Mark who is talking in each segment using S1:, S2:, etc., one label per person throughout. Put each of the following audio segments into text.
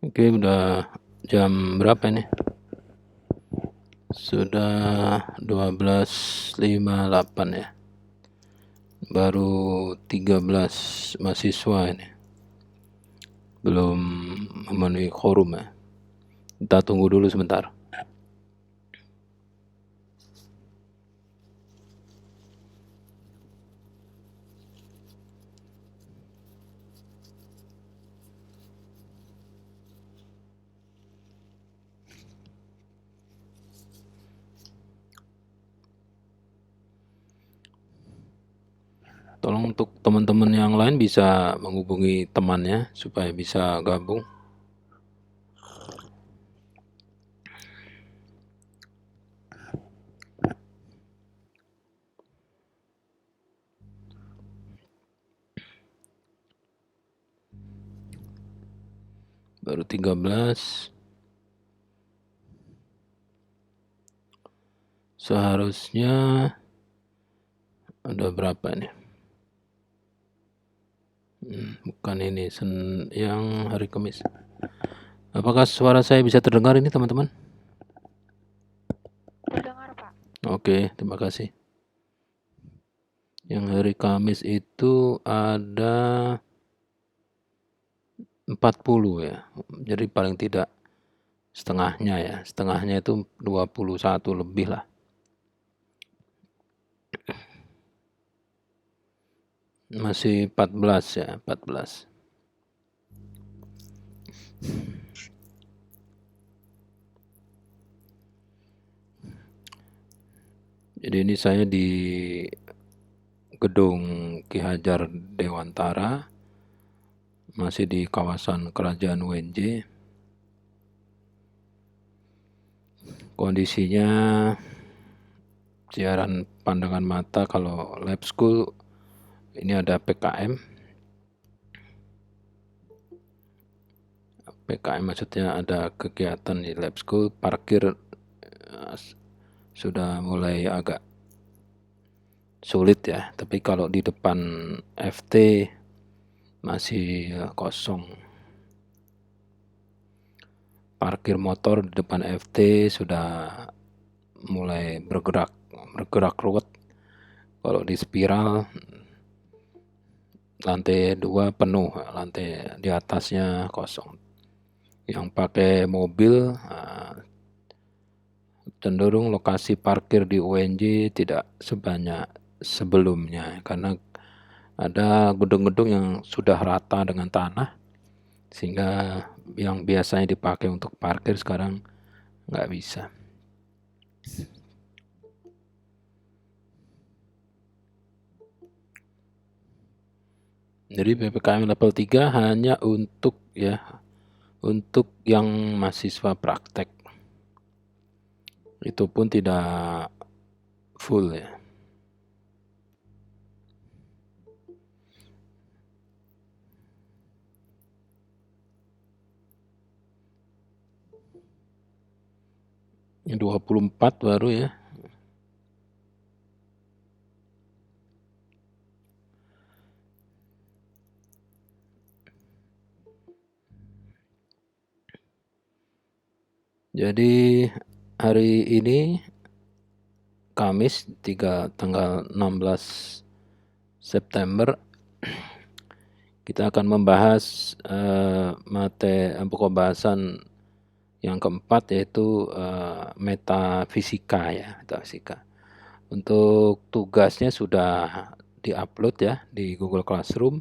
S1: Oke, udah jam berapa nih? Sudah 12.58 ya. Baru 13 mahasiswa ini. Belum memenuhi quorum ya. Kita tunggu dulu sebentar. Tolong untuk teman-teman yang lain bisa menghubungi temannya supaya bisa gabung. Baru 13. Seharusnya ada berapa nih? Bukan ini, yang hari Kamis. Apakah suara saya bisa terdengar ini teman-teman?
S2: Terdengar, Pak.
S1: Oke, terima kasih. Yang hari Kamis itu ada 40 ya. Jadi paling tidak setengahnya ya. Setengahnya itu 21 lebih lah. Masih 14 ya, 14. Jadi ini saya di gedung Ki Hajar Dewantara, masih di kawasan Kerajaan UNJ. Kondisinya siaran pandangan mata kalau lab school ini ada PKM. PKM maksudnya ada kegiatan di lab school, parkir sudah mulai agak sulit ya, tapi kalau di depan FT masih kosong. Parkir motor di depan FT sudah mulai bergerak ruwet. Kalau di spiral lantai 2 penuh, lantai di atasnya kosong. Yang pakai mobil cenderung lokasi parkir di UNJ tidak sebanyak sebelumnya karena ada gedung-gedung yang sudah rata dengan tanah sehingga yang biasanya dipakai untuk parkir sekarang nggak bisa. Jadi PPKM level 3 hanya untuk yang mahasiswa praktek. Itu pun tidak full ya. Yang 24 baru ya. Jadi hari ini Kamis tanggal 16 September kita akan membahas pokok bahasan yang keempat yaitu metafisika ya, metafisika. Untuk tugasnya sudah diupload ya di Google Classroom.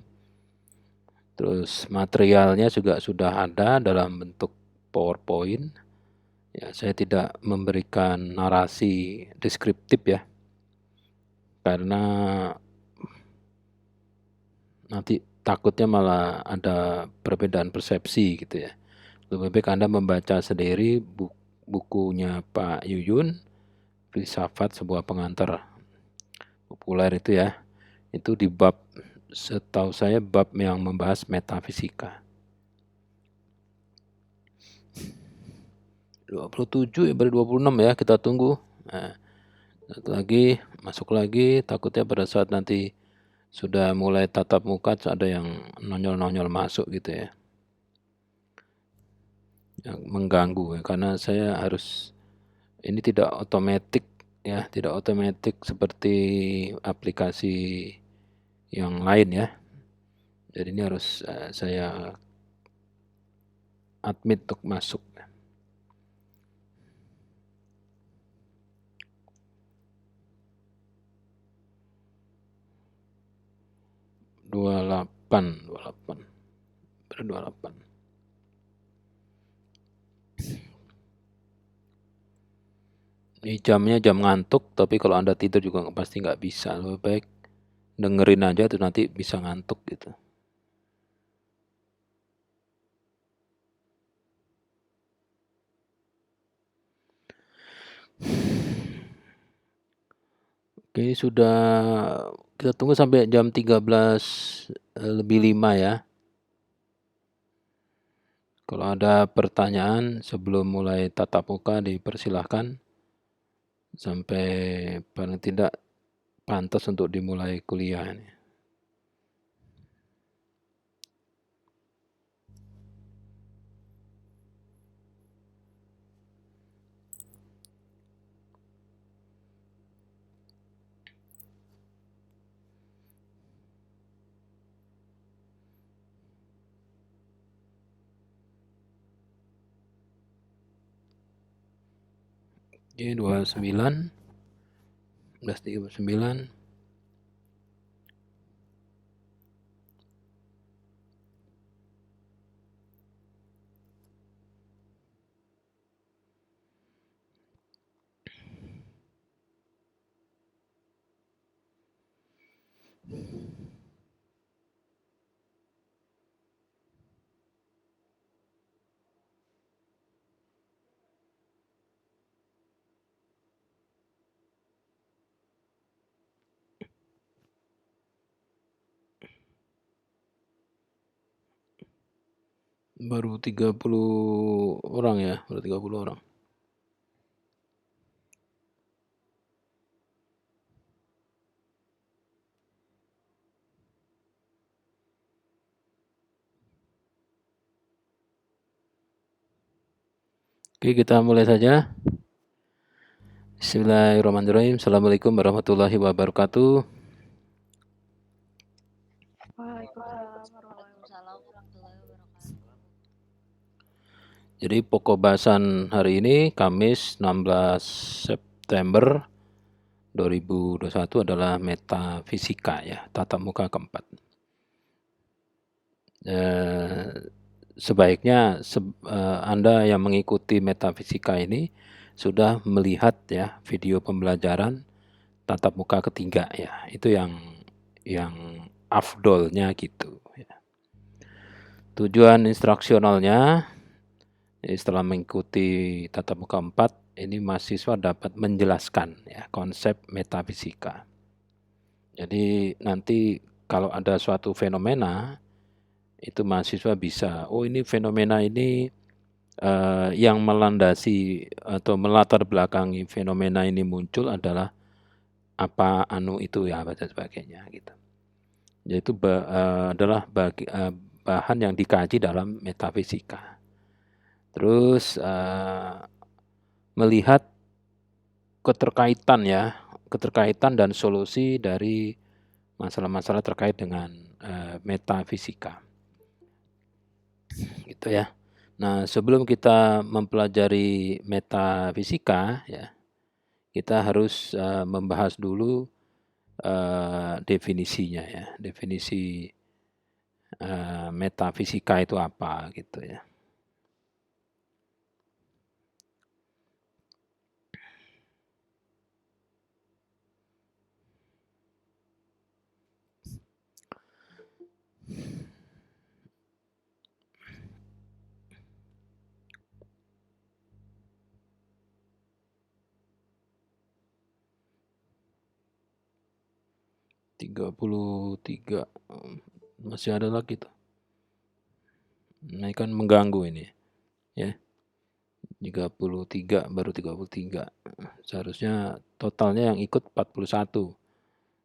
S1: Terus materialnya juga sudah ada dalam bentuk PowerPoint. Ya, saya tidak memberikan narasi deskriptif ya. Karena nanti takutnya malah ada perbedaan persepsi gitu ya. Lebih baik Anda membaca sendiri bukunya Pak Yuyun, Filsafat Sebuah Pengantar Populer itu ya. Itu di bab, setahu saya bab yang membahas metafisika. 27 ya, baru 26 ya, kita tunggu. Nah, satu lagi, masuk lagi, takutnya pada saat nanti sudah mulai tatap muka ada yang nonyol-nonyol masuk gitu ya. yang mengganggu ya, karena saya harus ini tidak otomatis ya, tidak otomatis seperti aplikasi yang lain ya. Jadi ini harus saya admit untuk masuk. 28 28. Ini jamnya jam ngantuk, tapi kalau Anda tidur juga pasti nggak bisa. Lebih baik dengerin aja tuh, nanti bisa ngantuk gitu. Oke, sudah kita tunggu sampai jam 13 lebih 5 ya. Kalau ada pertanyaan sebelum mulai tatap muka dipersilahkan, sampai paling tidak pantas untuk dimulai kuliah ini. Oke, 29 11.39. Baru 30 orang ya, baru 30 orang. Oke, kita mulai saja. Bismillahirrahmanirrahim. Assalamualaikum warahmatullahi wabarakatuh.
S2: Waalaikumsalam warahmatullahi wabarakatuh.
S1: Jadi pokok bahasan hari ini Kamis 16 September 2021 adalah metafisika ya, tatap muka keempat. Sebaiknya Anda yang mengikuti metafisika ini sudah melihat ya video pembelajaran tatap muka ketiga ya. Itu yang afdolnya gitu ya. Tujuan instruksionalnya setelah mengikuti tatap muka 4, ini mahasiswa dapat menjelaskan ya konsep metafisika. Jadi nanti kalau ada suatu fenomena, itu mahasiswa bisa, oh ini fenomena ini yang melandasi atau melatar belakangi fenomena ini muncul adalah apa itu ya, dan sebagainya gitu. Yaitu adalah bahan yang dikaji dalam metafisika. Terus melihat keterkaitan dan solusi dari masalah-masalah terkait dengan metafisika. Gitu ya. Nah, sebelum kita mempelajari metafisika ya, kita harus membahas dulu definisinya ya. Definisi metafisika itu apa gitu ya. Tiga puluh tiga masih ada lagi tuh. Nah, ini kan mengganggu ini ya. 33 baru 33. Seharusnya totalnya yang ikut 41.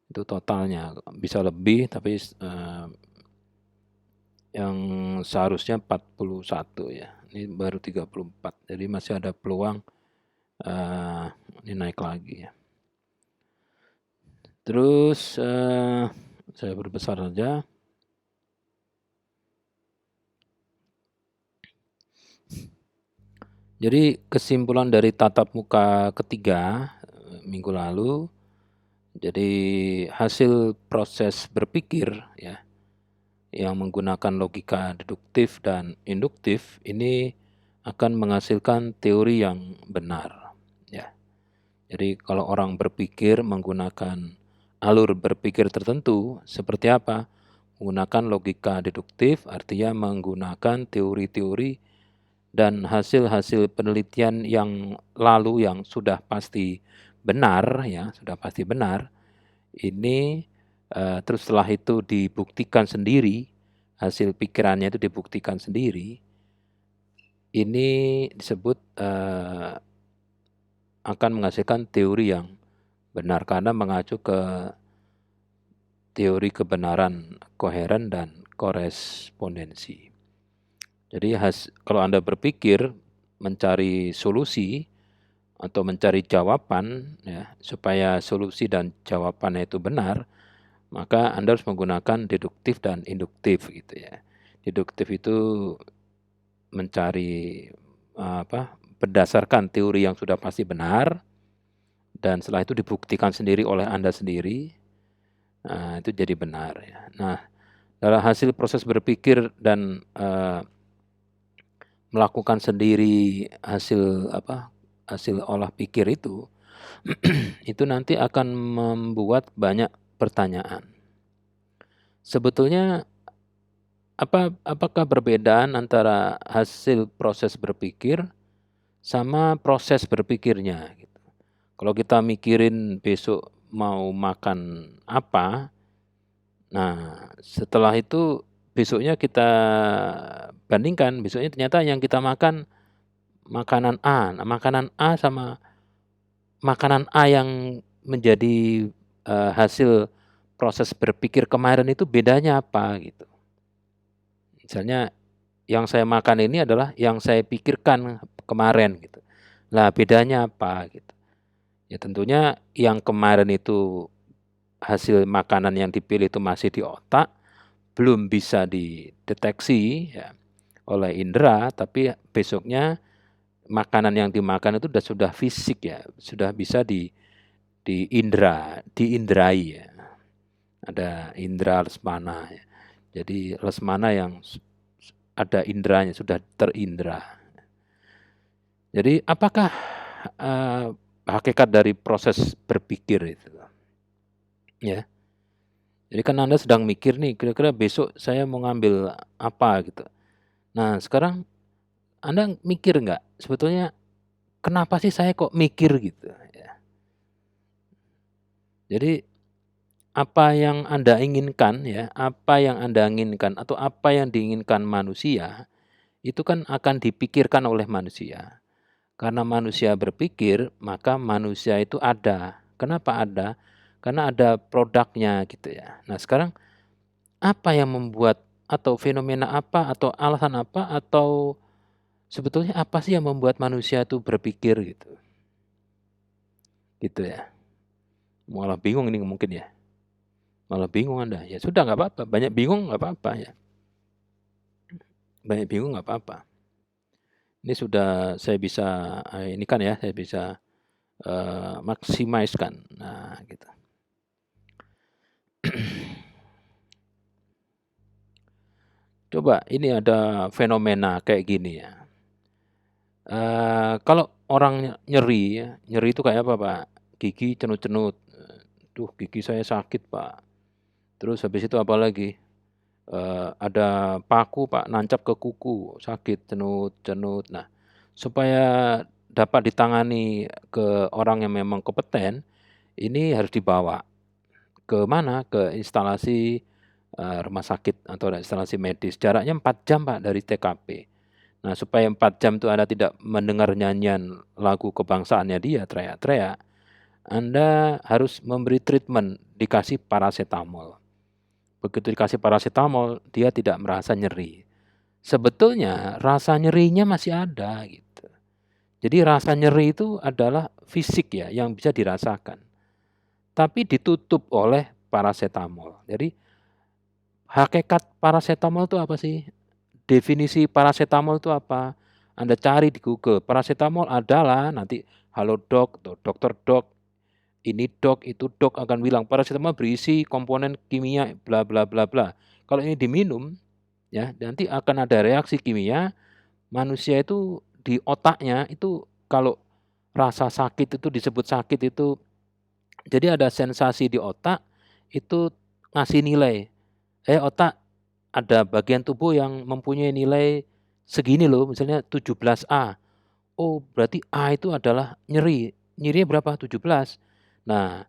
S1: Itu totalnya. Bisa lebih tapi yang seharusnya 41 ya. Ini baru 34, jadi masih ada peluang ini naik lagi ya. Terus saya berbesar saja. Jadi kesimpulan dari tatap muka ketiga minggu lalu, jadi hasil proses berpikir ya yang menggunakan logika deduktif dan induktif ini akan menghasilkan teori yang benar ya. Jadi kalau orang berpikir menggunakan alur berpikir tertentu seperti apa? Menggunakan logika deduktif artinya menggunakan teori-teori dan hasil-hasil penelitian yang lalu yang sudah pasti benar ya, sudah pasti benar. Ini terus setelah itu dibuktikan sendiri, hasil pikirannya itu dibuktikan sendiri. Ini disebut akan menghasilkan teori yang benar karena mengacu ke teori kebenaran koheren dan korespondensi. Jadi kalau Anda berpikir mencari solusi atau mencari jawaban ya, supaya solusi dan jawabannya itu benar, maka Anda harus menggunakan deduktif dan induktif gitu ya. Deduktif itu mencari berdasarkan teori yang sudah pasti benar dan setelah itu dibuktikan sendiri oleh Anda sendiri. Nah, itu jadi benar ya. Nah, dalam hasil proses berpikir dan melakukan sendiri hasil olah pikir itu itu nanti akan membuat banyak pertanyaan. Sebetulnya apakah perbedaan antara hasil proses berpikir sama proses berpikirnya gitu. Kalau kita mikirin besok mau makan apa, nah setelah itu besoknya kita bandingkan, besoknya ternyata yang kita makan makanan A. Nah, makanan A sama makanan A yang menjadi hasil proses berpikir kemarin itu bedanya apa gitu. Misalnya yang saya makan ini adalah yang saya pikirkan kemarin gitu. Lah bedanya apa gitu. Ya tentunya yang kemarin itu hasil makanan yang dipilih itu masih di otak, belum bisa dideteksi ya, oleh indera, tapi besoknya makanan yang dimakan itu sudah fisik ya, sudah bisa diindrai ya. Ada indera lesmana ya. Jadi lesmana yang ada inderanya, sudah terindra. Jadi apakah hakikat dari proses berpikir itu? Ya. Jadi kan Anda sedang mikir nih, kira-kira besok saya mau ngambil apa gitu. Nah sekarang Anda mikir nggak, sebetulnya kenapa sih saya kok mikir gitu ya. Jadi apa yang Anda inginkan ya, apa yang Anda inginkan atau apa yang diinginkan manusia, itu kan akan dipikirkan oleh manusia. Karena manusia berpikir, maka manusia itu ada. Kenapa ada? Karena ada produknya gitu ya. Nah sekarang apa yang membuat atau fenomena apa atau alasan apa atau sebetulnya apa sih yang membuat manusia itu berpikir gitu? Gitu ya. Malah bingung ini mungkin ya. Malah bingung Anda. Ya sudah nggak apa-apa. Banyak bingung nggak apa-apa ya. Banyak bingung nggak apa-apa. Ini sudah saya bisa ini kan ya, saya bisa maksimiskan. Nah, gitu. Coba ini ada fenomena kayak gini ya. Kalau orang nyeri ya, nyeri itu kayak apa Pak? Gigi cenut-cenut. Duh gigi saya sakit Pak. Terus habis itu apa lagi? Ada paku Pak nancap ke kuku, sakit, cenut-cenut. Nah, supaya dapat ditangani ke orang yang memang kompeten, ini harus dibawa ke mana? Ke instalasi rumah sakit atau instalasi medis. Jaraknya 4 jam Pak dari TKP. Nah, supaya 4 jam itu Anda tidak mendengar nyanyian lagu kebangsaannya dia teriak-teriak, Anda harus memberi treatment, dikasih paracetamol. Begitu dikasih paracetamol, dia tidak merasa nyeri. sebetulnya rasa nyerinya masih ada gitu. Jadi rasa nyeri itu adalah fisik ya yang bisa dirasakan. Tapi ditutup oleh parasetamol. Jadi hakikat parasetamol itu apa sih? Definisi parasetamol itu apa? Anda cari di Google. Parasetamol adalah nanti halo dok, dokter dok, ini dok, itu dok akan bilang parasetamol berisi komponen kimia bla bla bla bla. Kalau ini diminum ya nanti akan ada reaksi kimia. Manusia itu di otaknya itu kalau rasa sakit itu disebut sakit itu jadi ada sensasi di otak itu ngasih nilai. Otak ada bagian tubuh yang mempunyai nilai segini loh, misalnya 17A. Oh, berarti A itu adalah nyeri. Nyerinya berapa? 17. Nah,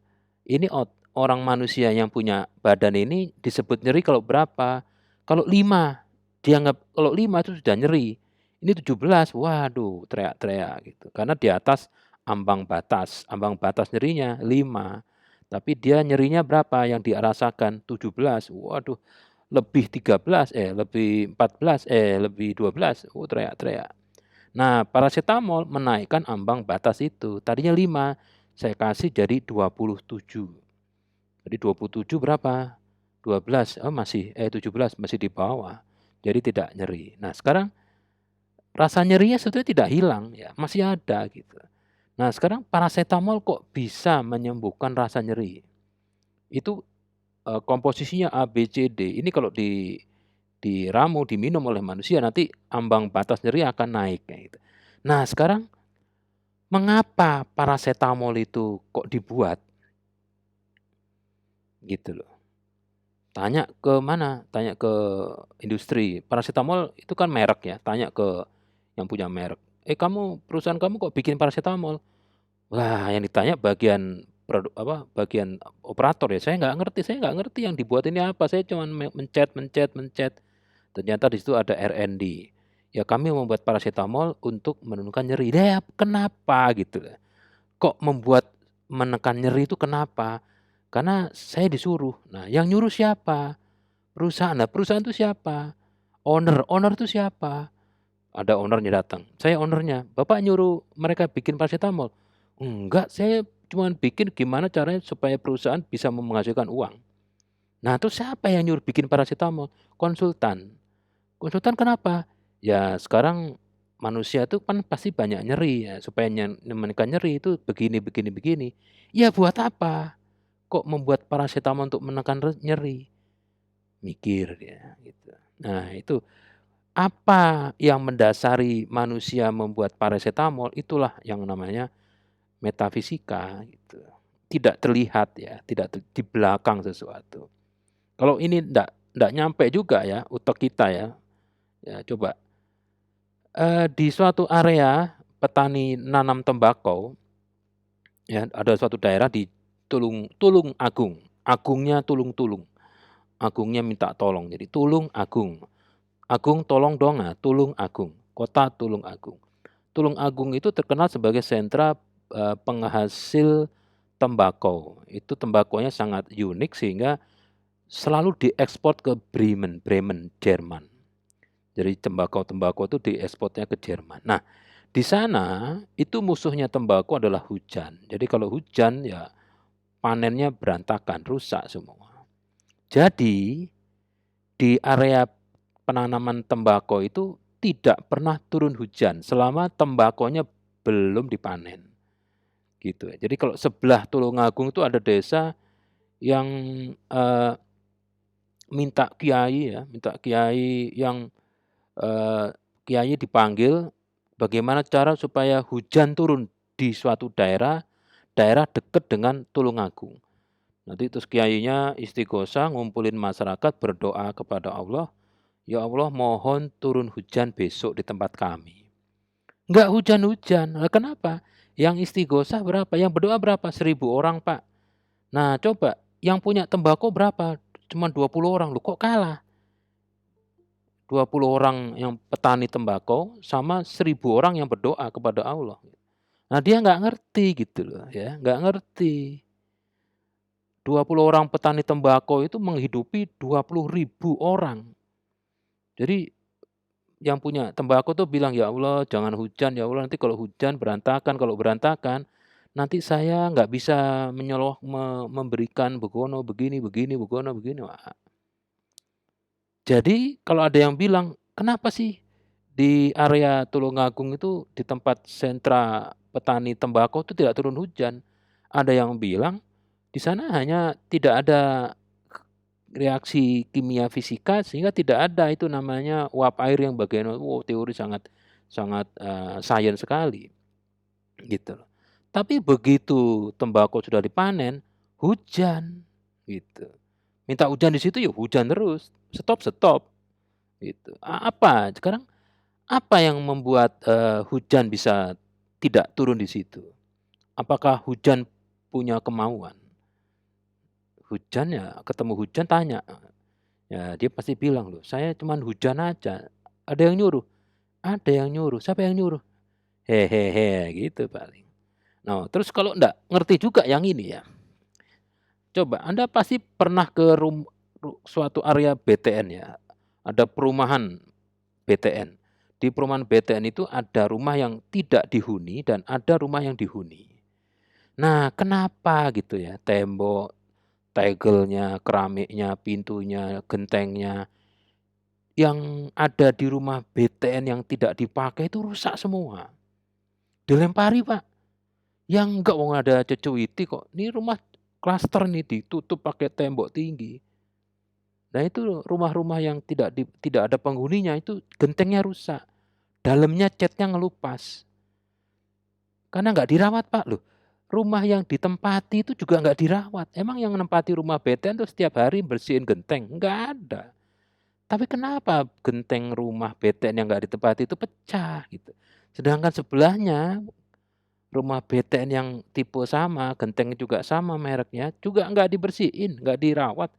S1: ini orang manusia yang punya badan ini disebut nyeri kalau berapa? Kalau 5. Dianggap kalau 5 itu sudah nyeri. Ini 17. Waduh, teriak-teriak gitu. Karena di atas ambang batas. Ambang batas nyerinya 5. Tapi dia nyerinya berapa yang dia rasakan? 17. Waduh, lebih 13, lebih 14, lebih 12. Oh, teriak-teriak. Nah, parasetamol menaikkan ambang batas itu. Tadinya 5, saya kasih jadi 27. Jadi 27 berapa? 12, masih 17 masih di bawah. Jadi tidak nyeri. Nah, sekarang rasa nyerinya sebetulnya tidak hilang ya, masih ada gitu. Nah, sekarang parasetamol kok bisa menyembuhkan rasa nyeri? Itu komposisinya A, B, C, D. Ini kalau diramu, diminum oleh manusia nanti ambang batas nyeri akan naik kayak gitu. Nah, sekarang mengapa parasetamol itu kok dibuat? Gitu loh. Tanya ke mana? Tanya ke industri. Parasetamol itu kan merek ya, tanya ke yang punya merek. Perusahaan kamu kok bikin parasetamol? Wah, yang ditanya bagian bagian operator ya. Saya nggak ngerti yang dibuat ini apa. Saya cuma mencet, mencet, mencet. Ternyata di situ ada R&D. Ya kami membuat parasetamol untuk menurunkan nyeri. Ya kenapa gitu? Kok membuat menekan nyeri itu kenapa? Karena saya disuruh. Nah, yang nyuruh siapa? Perusahaan. Nah, perusahaan itu siapa? Owner itu siapa? Ada ownernya datang. Saya ownernya. Bapak nyuruh mereka bikin paracetamol? Enggak, saya cuma bikin gimana caranya supaya perusahaan bisa menghasilkan uang. Nah, terus siapa yang nyuruh bikin paracetamol? Konsultan. Konsultan kenapa? Ya sekarang manusia itu kan pasti banyak nyeri ya, supaya menekan nyeri itu begini begini begini. Ya buat apa? Kok membuat parasetamol untuk menekan nyeri? Mikir dia gitu. Nah, itu apa yang mendasari manusia membuat parasetamol itulah yang namanya metafisika gitu. Tidak terlihat ya, di belakang sesuatu. Kalau ini ndak nyampe juga ya utek kita ya. Ya coba di suatu area petani nanam tembakau, ya ada suatu daerah di Tulung Agung, agungnya tulung-tulung, agungnya minta tolong, jadi Tulung Agung, Agung tolong dong, Tulung Agung, kota Tulung Agung. Tulung Agung itu terkenal sebagai sentra penghasil tembakau, itu tembakonya sangat unik sehingga selalu diekspor ke Bremen, Jerman. Jadi tembakau-tembakau itu diekspornya ke Jerman. Nah, di sana itu musuhnya tembakau adalah hujan. Jadi kalau hujan ya panennya berantakan, rusak semua. Jadi di area penanaman tembakau itu tidak pernah turun hujan selama tembakonya belum dipanen. Gitu ya. Jadi kalau sebelah Tulungagung itu ada desa yang eh, minta kiai yang kiai dipanggil bagaimana cara supaya hujan turun di suatu daerah dekat dengan Tulungagung. Nanti terus kiainya istighosah ngumpulin masyarakat berdoa kepada Allah, "Ya Allah mohon turun hujan besok di tempat kami." Enggak hujan-hujan. Lah kenapa? Yang istighosah berapa? Yang berdoa berapa? 1.000 orang, Pak. Nah, coba yang punya tembakau berapa? Cuma 20 orang. Loh kok kalah? 20 orang yang petani tembakau sama 1.000 orang yang berdoa kepada Allah. Nah, dia nggak ngerti gitu loh ya, nggak ngerti. 20 orang petani tembakau itu menghidupi 20.000 orang. Jadi yang punya tembakau tuh bilang, "Ya Allah jangan hujan, ya Allah nanti kalau hujan berantakan, kalau berantakan nanti saya nggak bisa memberikan begono begini begini, begono begini." Wah, jadi kalau ada yang bilang, "Kenapa sih di area Tulungagung itu di tempat sentra petani tembakau itu tidak turun hujan?" Ada yang bilang, "Di sana hanya tidak ada reaksi kimia fisika sehingga tidak ada itu namanya uap air yang bagian." Wow, teori sangat sangat, sains sekali, gitu loh. Tapi begitu tembakau sudah dipanen, hujan, gitu. Minta hujan di situ ya hujan terus, stop-stop, gitu. Apa sekarang apa yang membuat, hujan bisa tidak turun di situ? Apakah hujan punya kemauan? Hujan ya ketemu hujan tanya, ya dia pasti bilang, "Loh saya cuman hujan aja." Ada yang nyuruh? Ada yang nyuruh. Siapa yang nyuruh? Hehehe, gitu paling. Nah, terus kalau ndak ngerti juga yang ini ya, coba Anda pasti pernah ke suatu area BTN ya, ada perumahan BTN. Di perumahan BTN itu ada rumah yang tidak dihuni dan ada rumah yang dihuni. Nah, kenapa gitu ya, tembok, tegelnya, keramiknya, pintunya, gentengnya, yang ada di rumah BTN yang tidak dipakai itu rusak semua. Dilempari, Pak. Yang enggak, wong ada cecuiti kok. Ini rumah klaster nih ditutup pakai tembok tinggi. Nah itu rumah-rumah yang tidak ada penghuninya itu gentengnya rusak. Dalamnya catnya ngelupas. Karena nggak dirawat, Pak. Loh, rumah yang ditempati itu juga nggak dirawat. Emang yang menempati rumah BTN tuh setiap hari bersihin genteng? Nggak ada. Tapi kenapa genteng rumah BTN yang nggak ditempati itu pecah gitu. Sedangkan sebelahnya rumah BTN yang tipe sama, genteng juga sama mereknya, juga nggak dibersihin, nggak dirawat,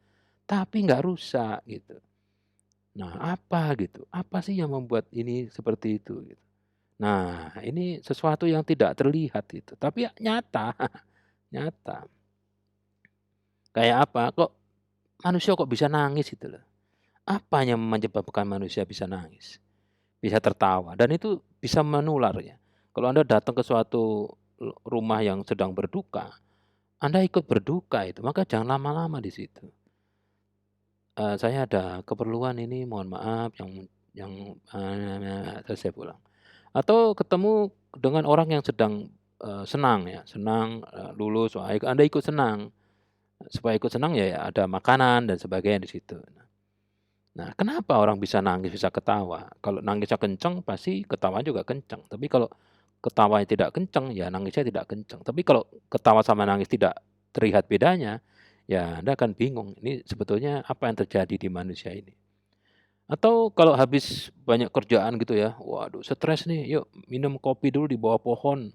S1: tapi nggak rusak gitu. Nah apa gitu, apa sih yang membuat ini seperti itu gitu. Nah ini sesuatu yang tidak terlihat itu, tapi ya nyata, nyata. Kayak apa, kok manusia kok bisa nangis gitu loh. Apa yang menyebabkan manusia bisa nangis, bisa tertawa, dan itu bisa menular ya. Kalau Anda datang ke suatu rumah yang sedang berduka, Anda ikut berduka itu, maka jangan lama-lama di situ. "Saya ada keperluan ini, mohon maaf," terus saya pulang. Atau ketemu dengan orang yang sedang, senang ya, senang, lulus, wah Anda ikut senang. Supaya ikut senang ya ada makanan dan sebagainya di situ. Nah, kenapa orang bisa nangis, bisa ketawa? Kalau nangisnya kenceng, pasti ketawa juga kenceng. Tapi kalau ketawanya tidak kenceng, ya nangisnya tidak kenceng. Tapi kalau ketawa sama nangis tidak terlihat bedanya, ya Anda akan bingung, ini sebetulnya apa yang terjadi di manusia ini. Atau kalau habis banyak kerjaan gitu ya, waduh stres nih, yuk minum kopi dulu di bawah pohon.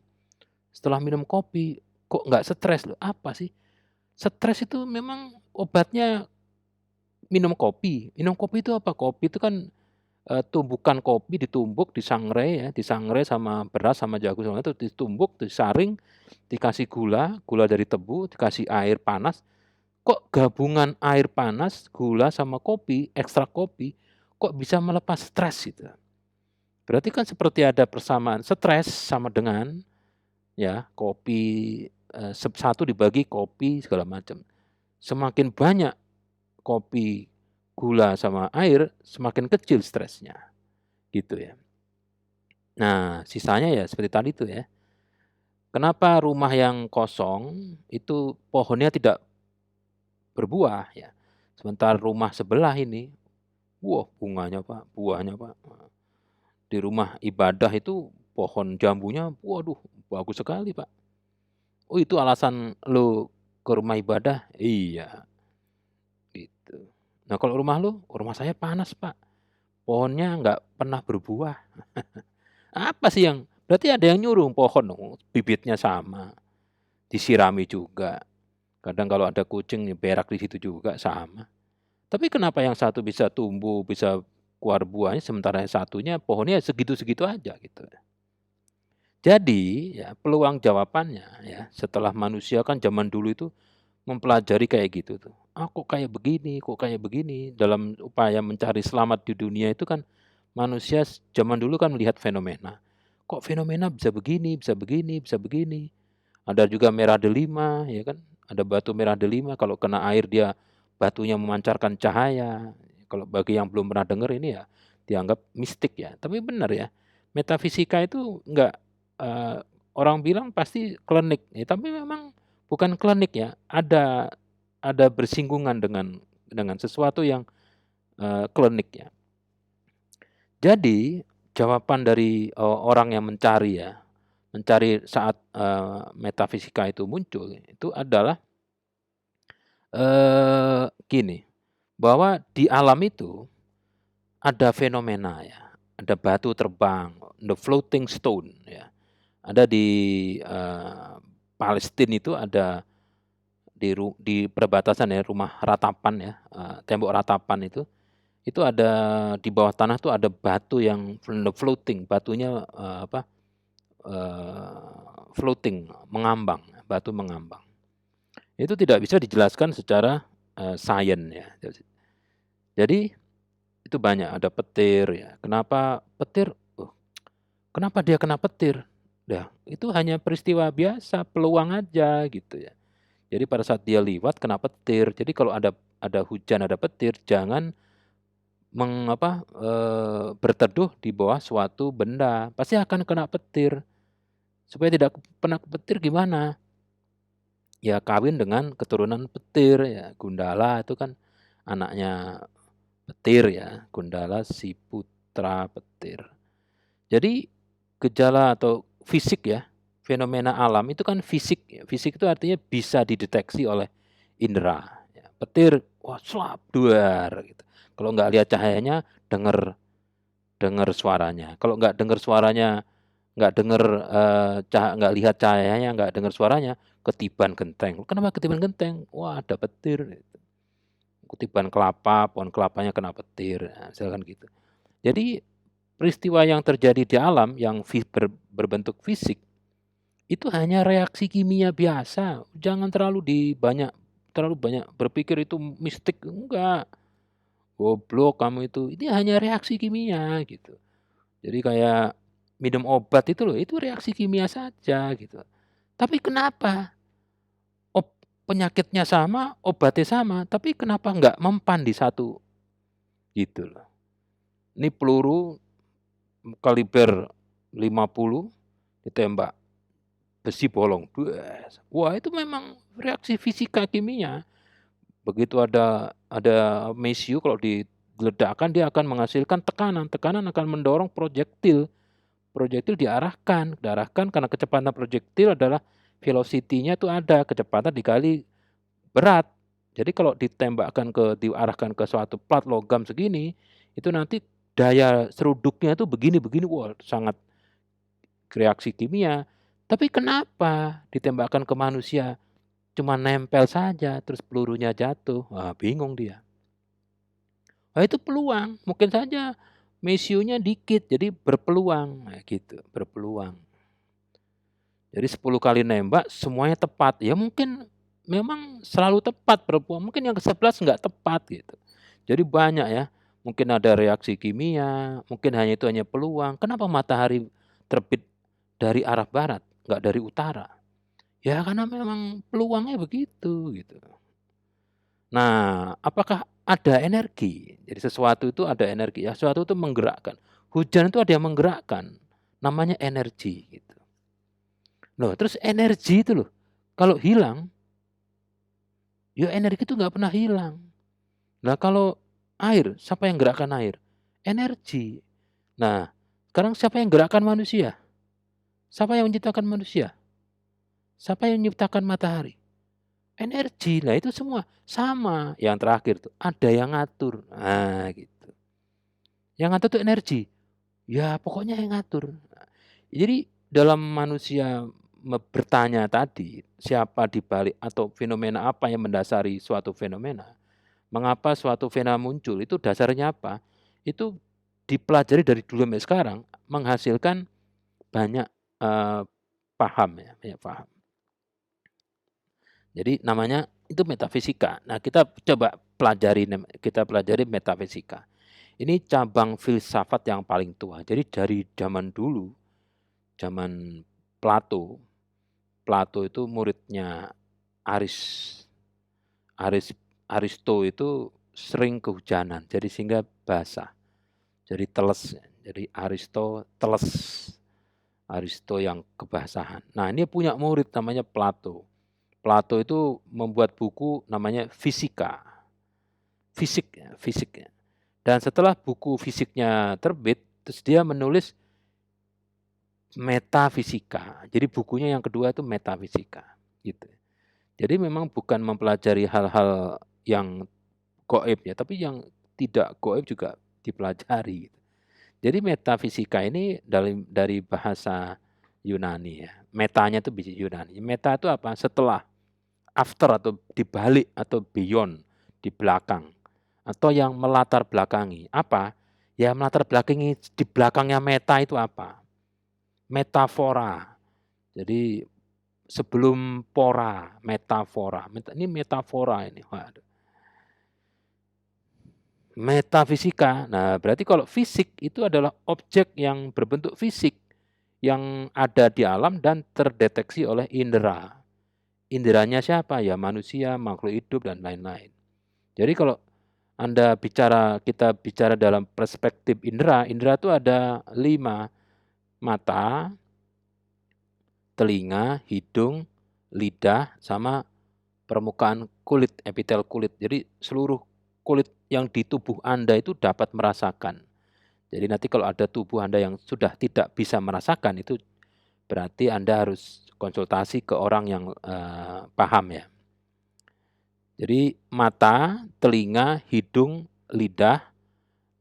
S1: Setelah minum kopi, kok nggak stres loh, apa sih? Stres itu memang obatnya minum kopi. Minum kopi itu apa? Kopi itu kan tumbukan kopi ditumbuk, disangrai ya, disangrai sama beras, sama jagung, sama itu ditumbuk, disaring, dikasih gula, gula dari tebu, dikasih air panas. Kok gabungan air panas, gula, sama kopi, ekstrak kopi, kok bisa melepas stres gitu. Berarti kan seperti ada persamaan, stres sama dengan ya kopi, satu dibagi kopi segala macam. Semakin banyak kopi, gula, sama air, semakin kecil stresnya, gitu ya. Nah, sisanya ya seperti tadi tuh ya, kenapa rumah yang kosong itu pohonnya tidak berbuah ya, sementara rumah sebelah ini, wah bunganya Pak, buahnya Pak. Di rumah ibadah itu pohon jambunya, waduh bagus sekali Pak. "Oh itu alasan lu ke rumah ibadah?" "Iya," gitu. "Nah kalau rumah lu?" "Rumah saya panas Pak, pohonnya nggak pernah berbuah." Apa sih yang berarti ada yang nyuruh pohon dong, bibitnya sama, disirami juga. Kadang kalau ada kucing berak di situ juga sama. Tapi kenapa yang satu bisa tumbuh, bisa keluar buahnya, sementara yang satunya pohonnya segitu-segitu aja gitu. Jadi ya peluang jawabannya ya setelah manusia kan zaman dulu itu mempelajari kayak gitu tuh. "Ah, kok kayak begini, kok kayak begini?" Dalam upaya mencari selamat di dunia itu kan manusia zaman dulu kan melihat fenomena. Kok fenomena bisa begini, bisa begini, bisa begini. Ada juga merah delima, ya kan? Ada batu merah delima, kalau kena air dia batunya memancarkan cahaya. Kalau bagi yang belum pernah dengar ini ya dianggap mistik ya. Tapi benar ya, metafisika itu enggak, orang bilang pasti klinik, ya, tapi memang bukan klinik ya. Ada bersinggungan dengan sesuatu yang klinik ya. Jadi jawaban dari orang yang mencari saat metafisika itu muncul, itu adalah gini, bahwa di alam itu ada fenomena ya, ada batu terbang, the floating stone ya. Ada di Palestina itu ada di perbatasan ya, rumah ratapan ya, tembok ratapan itu ada di bawah tanah tuh ada batu yang floating, batunya floating, mengambang, batu mengambang. Itu tidak bisa dijelaskan secara sains ya. Jadi itu banyak, ada petir ya. Kenapa petir? Kenapa dia kena petir? Nah, itu hanya peristiwa biasa, peluang aja gitu ya. Jadi pada saat dia liwat kena petir. Jadi kalau ada hujan, ada petir, jangan berteduh di bawah suatu benda, pasti akan kena petir. Supaya tidak kena petir gimana? Ya kawin dengan keturunan petir ya, Gundala itu kan anaknya petir ya, Gundala si putra petir. Jadi gejala atau fisik ya, fenomena alam itu kan fisik ya. Fisik itu artinya bisa dideteksi oleh indera. Ya. Petir, wah slap, duar gitu. Kalau nggak lihat cahayanya, dengar dengar suaranya. Kalau nggak dengar suaranya, nggak dengar nggak lihat cahayanya, nggak dengar suaranya, ketiban genteng. Kenapa ketiban genteng? Wah ada petir. Gitu. Ketiban kelapa, pohon kelapanya kena petir. Nah, misalkan gitu. Jadi peristiwa yang terjadi di alam yang berbentuk fisik itu hanya reaksi kimia biasa. Jangan terlalu banyak berpikir itu mistik, enggak. Goblok kamu itu. Ini hanya reaksi kimia gitu. Jadi kayak minum obat itu loh, itu reaksi kimia saja gitu. Tapi kenapa penyakitnya sama, obatnya sama, tapi kenapa enggak mempan di satu gitu loh. Ini peluru kaliber 50 ditembak besi bolong. Wah, itu memang reaksi fisika kimia. Begitu ada mesiu kalau diledakkan dia akan menghasilkan tekanan. Tekanan akan mendorong projektil. Projektil diarahkan karena kecepatan projektil adalah velocity-nya itu ada, kecepatan dikali berat. Jadi kalau diarahkan ke suatu plat logam segini, itu nanti daya seruduknya itu begini-begini, wah sangat reaksi kimia. Tapi kenapa ditembakkan ke manusia cuma nempel saja terus pelurunya jatuh? Wah, bingung dia. Wah, itu peluang, mungkin saja mesiunya dikit jadi berpeluang, nah, gitu, berpeluang. Jadi 10 kali nembak semuanya tepat. Ya mungkin memang selalu tepat perempuan, mungkin yang ke-11 nggak tepat gitu. Jadi banyak ya, mungkin ada reaksi kimia, mungkin hanya peluang. Kenapa matahari terbit dari arah barat, nggak dari utara? Ya karena memang peluangnya begitu gitu. Nah, apakah ada energi? Jadi sesuatu itu ada energi ya, sesuatu itu menggerakkan. Hujan itu ada yang menggerakkan, namanya energi gitu. Loh, terus energi itu loh, kalau hilang, ya energi itu nggak pernah hilang. Nah kalau air, siapa yang gerakkan air? Energi. Nah, sekarang siapa yang gerakkan manusia? Siapa yang menciptakan manusia? Siapa yang menciptakan matahari? Energi. Nah itu semua sama. Yang terakhir tuh ada yang ngatur. Nah gitu. Yang ngatur tuh energi. Ya pokoknya yang ngatur. Jadi dalam manusia bertanya tadi, siapa di balik atau fenomena apa yang mendasari suatu fenomena? Mengapa suatu fenomena muncul? Itu dasarnya apa? Itu dipelajari dari dulu sampai sekarang, menghasilkan banyak paham ya, banyak paham. Jadi namanya itu metafisika. Nah, kita pelajari metafisika. Ini cabang filsafat yang paling tua. Jadi dari zaman dulu, zaman Plato. Plato itu muridnya Aris. Aristo itu sering kehujanan, jadi sehingga basah. Jadi teles. Jadi Aristo teles. Aristo yang kebasahan. Nah, ini punya murid namanya Plato. Plato itu membuat buku namanya Fisika. Fisik ya. Dan setelah buku fisiknya terbit, terus dia menulis metafisika. Jadi bukunya yang kedua itu metafisika, gitu. Jadi memang bukan mempelajari hal-hal yang gaib ya, tapi yang tidak gaib juga dipelajari. Jadi metafisika ini dari bahasa Yunani ya. Metanya itu bisa Yunani. Meta itu apa? Setelah, after atau dibalik atau beyond, di belakang. Atau yang melatar belakangi. Apa? Ya melatar belakangi di belakangnya meta itu apa? Metafora. Jadi sebelum pora, metafora. Ini metafora ini. Waduh. Metafisika. Nah, berarti kalau fisik itu adalah objek yang berbentuk fisik yang ada di alam dan terdeteksi oleh indera. Inderanya siapa? Ya manusia, makhluk hidup dan lain-lain. Jadi kalau kita bicara dalam perspektif indera itu ada 5. Mata, telinga, hidung, lidah, sama permukaan kulit, epitel kulit. Jadi seluruh kulit yang di tubuh Anda itu dapat merasakan. Jadi nanti kalau ada tubuh Anda yang sudah tidak bisa merasakan, itu berarti Anda harus konsultasi ke orang yang paham ya. Jadi mata, telinga, hidung, lidah,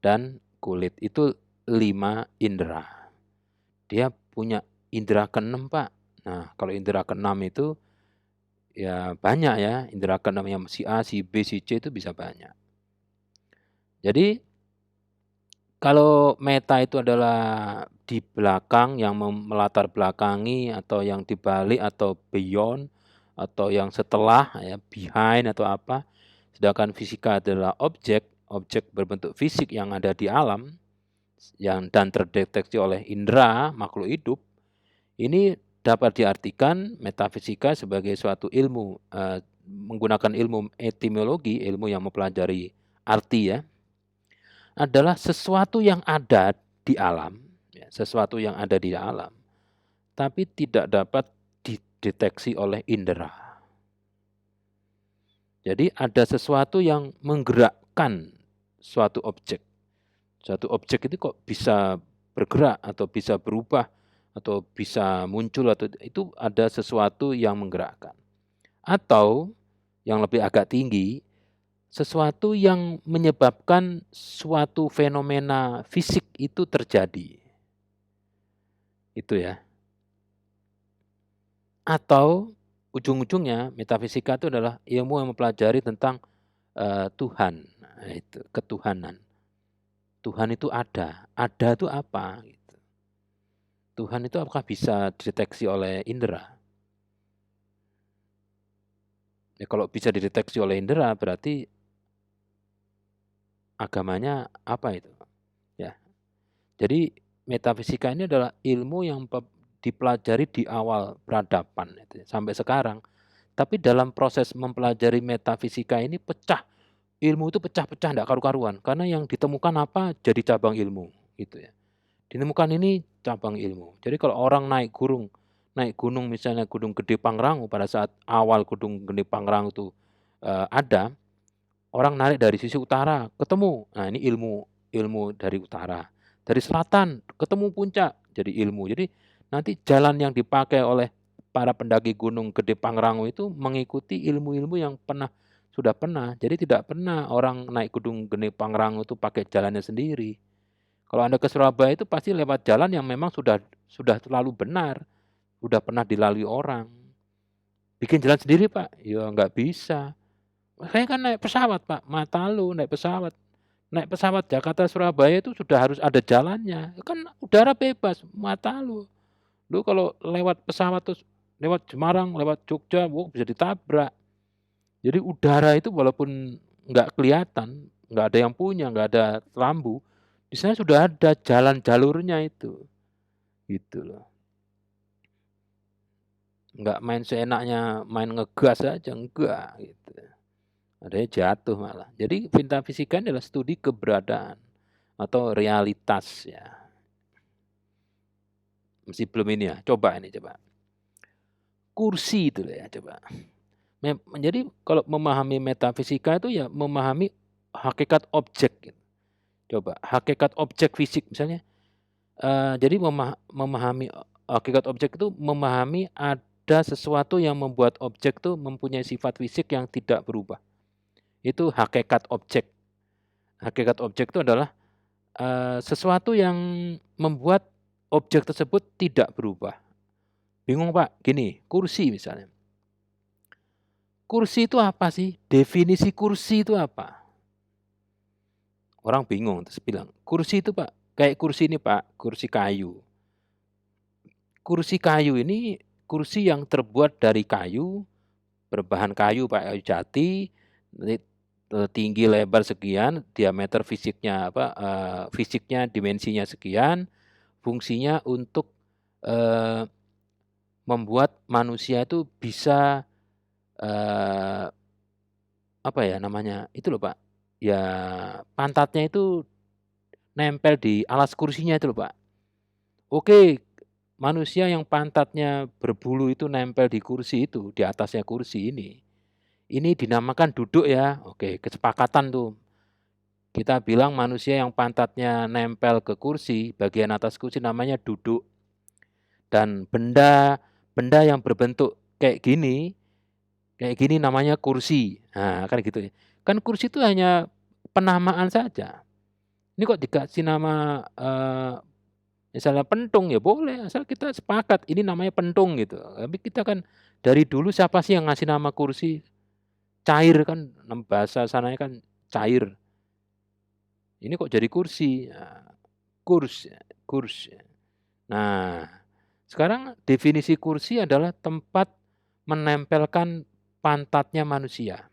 S1: dan kulit itu 5 indera. Dia punya indera keenam, Pak. Nah, kalau indera keenam itu ya banyak ya, indera keenam yang si A, si B, si C itu bisa banyak. Jadi kalau meta itu adalah di belakang yang melatar belakangi atau yang dibalik atau beyond atau yang setelah ya, behind atau apa. Sedangkan fisika adalah objek berbentuk fisik yang ada di alam dan terdeteksi oleh indera makhluk hidup. Ini dapat diartikan metafisika sebagai suatu ilmu menggunakan ilmu etimologi, ilmu yang mempelajari arti ya, adalah sesuatu yang ada di alam, ya, sesuatu yang ada di alam, tapi tidak dapat dideteksi oleh indera. Jadi ada sesuatu yang menggerakkan suatu objek. Suatu objek itu kok bisa bergerak atau bisa berubah atau bisa muncul atau itu ada sesuatu yang menggerakkan. Atau yang lebih agak tinggi, sesuatu yang menyebabkan suatu fenomena fisik itu terjadi. Itu ya. Atau ujung-ujungnya metafisika itu adalah ilmu yang mempelajari tentang Tuhan. Nah, itu ketuhanan. Tuhan itu ada. Ada itu apa? Gitu. Tuhan itu apakah bisa dideteksi oleh indera? Ya, kalau bisa dideteksi oleh indera berarti agamanya apa itu? Ya. Jadi metafisika ini adalah ilmu yang dipelajari di awal peradaban itu, sampai sekarang. Tapi dalam proses mempelajari metafisika ini ilmu itu pecah-pecah enggak karu-karuan. Karena yang ditemukan apa jadi cabang ilmu gitu ya. Ditemukan ini cabang ilmu. Jadi kalau orang naik gunung misalnya Gunung Gede Pangrango, pada saat awal Gunung Gede Pangrango itu ada, orang narik dari sisi utara, ketemu. Nah, ini ilmu dari utara. Dari selatan ketemu puncak, jadi ilmu. Jadi nanti jalan yang dipakai oleh para pendaki Gunung Gede Pangrango itu mengikuti ilmu-ilmu yang sudah pernah. Jadi tidak pernah orang naik Gunung Gede Pangrango itu pakai jalannya sendiri. Kalau Anda ke Surabaya itu pasti lewat jalan yang memang sudah terlalu benar, sudah pernah dilalui orang. Bikin jalan sendiri, Pak? Ya nggak bisa. Saya kan naik pesawat, Pak. Mata lu naik pesawat. Naik pesawat Jakarta Surabaya itu sudah harus ada jalannya. Kan udara bebas, mata lu. Lu kalau lewat pesawat terus lewat Semarang, lewat Jogja, bisa ditabrak. Jadi udara itu walaupun nggak kelihatan, nggak ada yang punya, nggak ada lampu, Di sana sudah ada jalan jalurnya itu, gitu loh. Nggak main seenaknya, main ngegas aja, enggak, gitu. Adanya jatuh malah. Jadi metafisika adalah studi keberadaan atau realitas ya. Mesti belum ini ya, coba ini coba. Kursi itu ya coba. Jadi kalau memahami metafisika itu ya memahami hakikat objek gitu. Coba, hakikat objek fisik misalnya, jadi memahami hakikat objek itu memahami ada sesuatu yang membuat objek itu mempunyai sifat fisik yang tidak berubah. Itu hakikat objek. Hakikat objek itu adalah, sesuatu yang membuat objek tersebut tidak berubah. Bingung Pak? Gini, kursi misalnya. Kursi itu apa sih? Definisi kursi itu apa? Orang bingung, terus bilang, "Kursi itu Pak, kayak kursi ini Pak, kursi kayu." Kursi kayu ini kursi yang terbuat dari kayu, berbahan kayu Pak, kayu jati, nanti, tinggi lebar sekian, diameter fisiknya apa, fisiknya dimensinya sekian, fungsinya untuk, eee, membuat manusia itu bisa, eee, apa ya namanya, itu loh Pak, ya pantatnya itu nempel di alas kursinya itu loh Pak. Oke, manusia yang pantatnya berbulu itu nempel di kursi itu, di atasnya kursi ini dinamakan duduk ya. Oke, kesepakatan tuh. Kita bilang manusia yang pantatnya nempel ke kursi, bagian atas kursi namanya duduk. Dan benda benda yang berbentuk kayak gini namanya kursi. Nah, kan gitu ya. Kan kursi itu hanya penamaan saja. Ini kok dikasih nama, misalnya pentung, ya boleh, asal kita sepakat ini namanya pentung gitu. Tapi kita kan dari dulu siapa sih yang ngasih nama kursi? Cair kan, bahasa sananya kan cair. Ini kok jadi kursi? Kurs, kurs. Nah, sekarang definisi kursi adalah tempat menempelkan pantatnya manusia,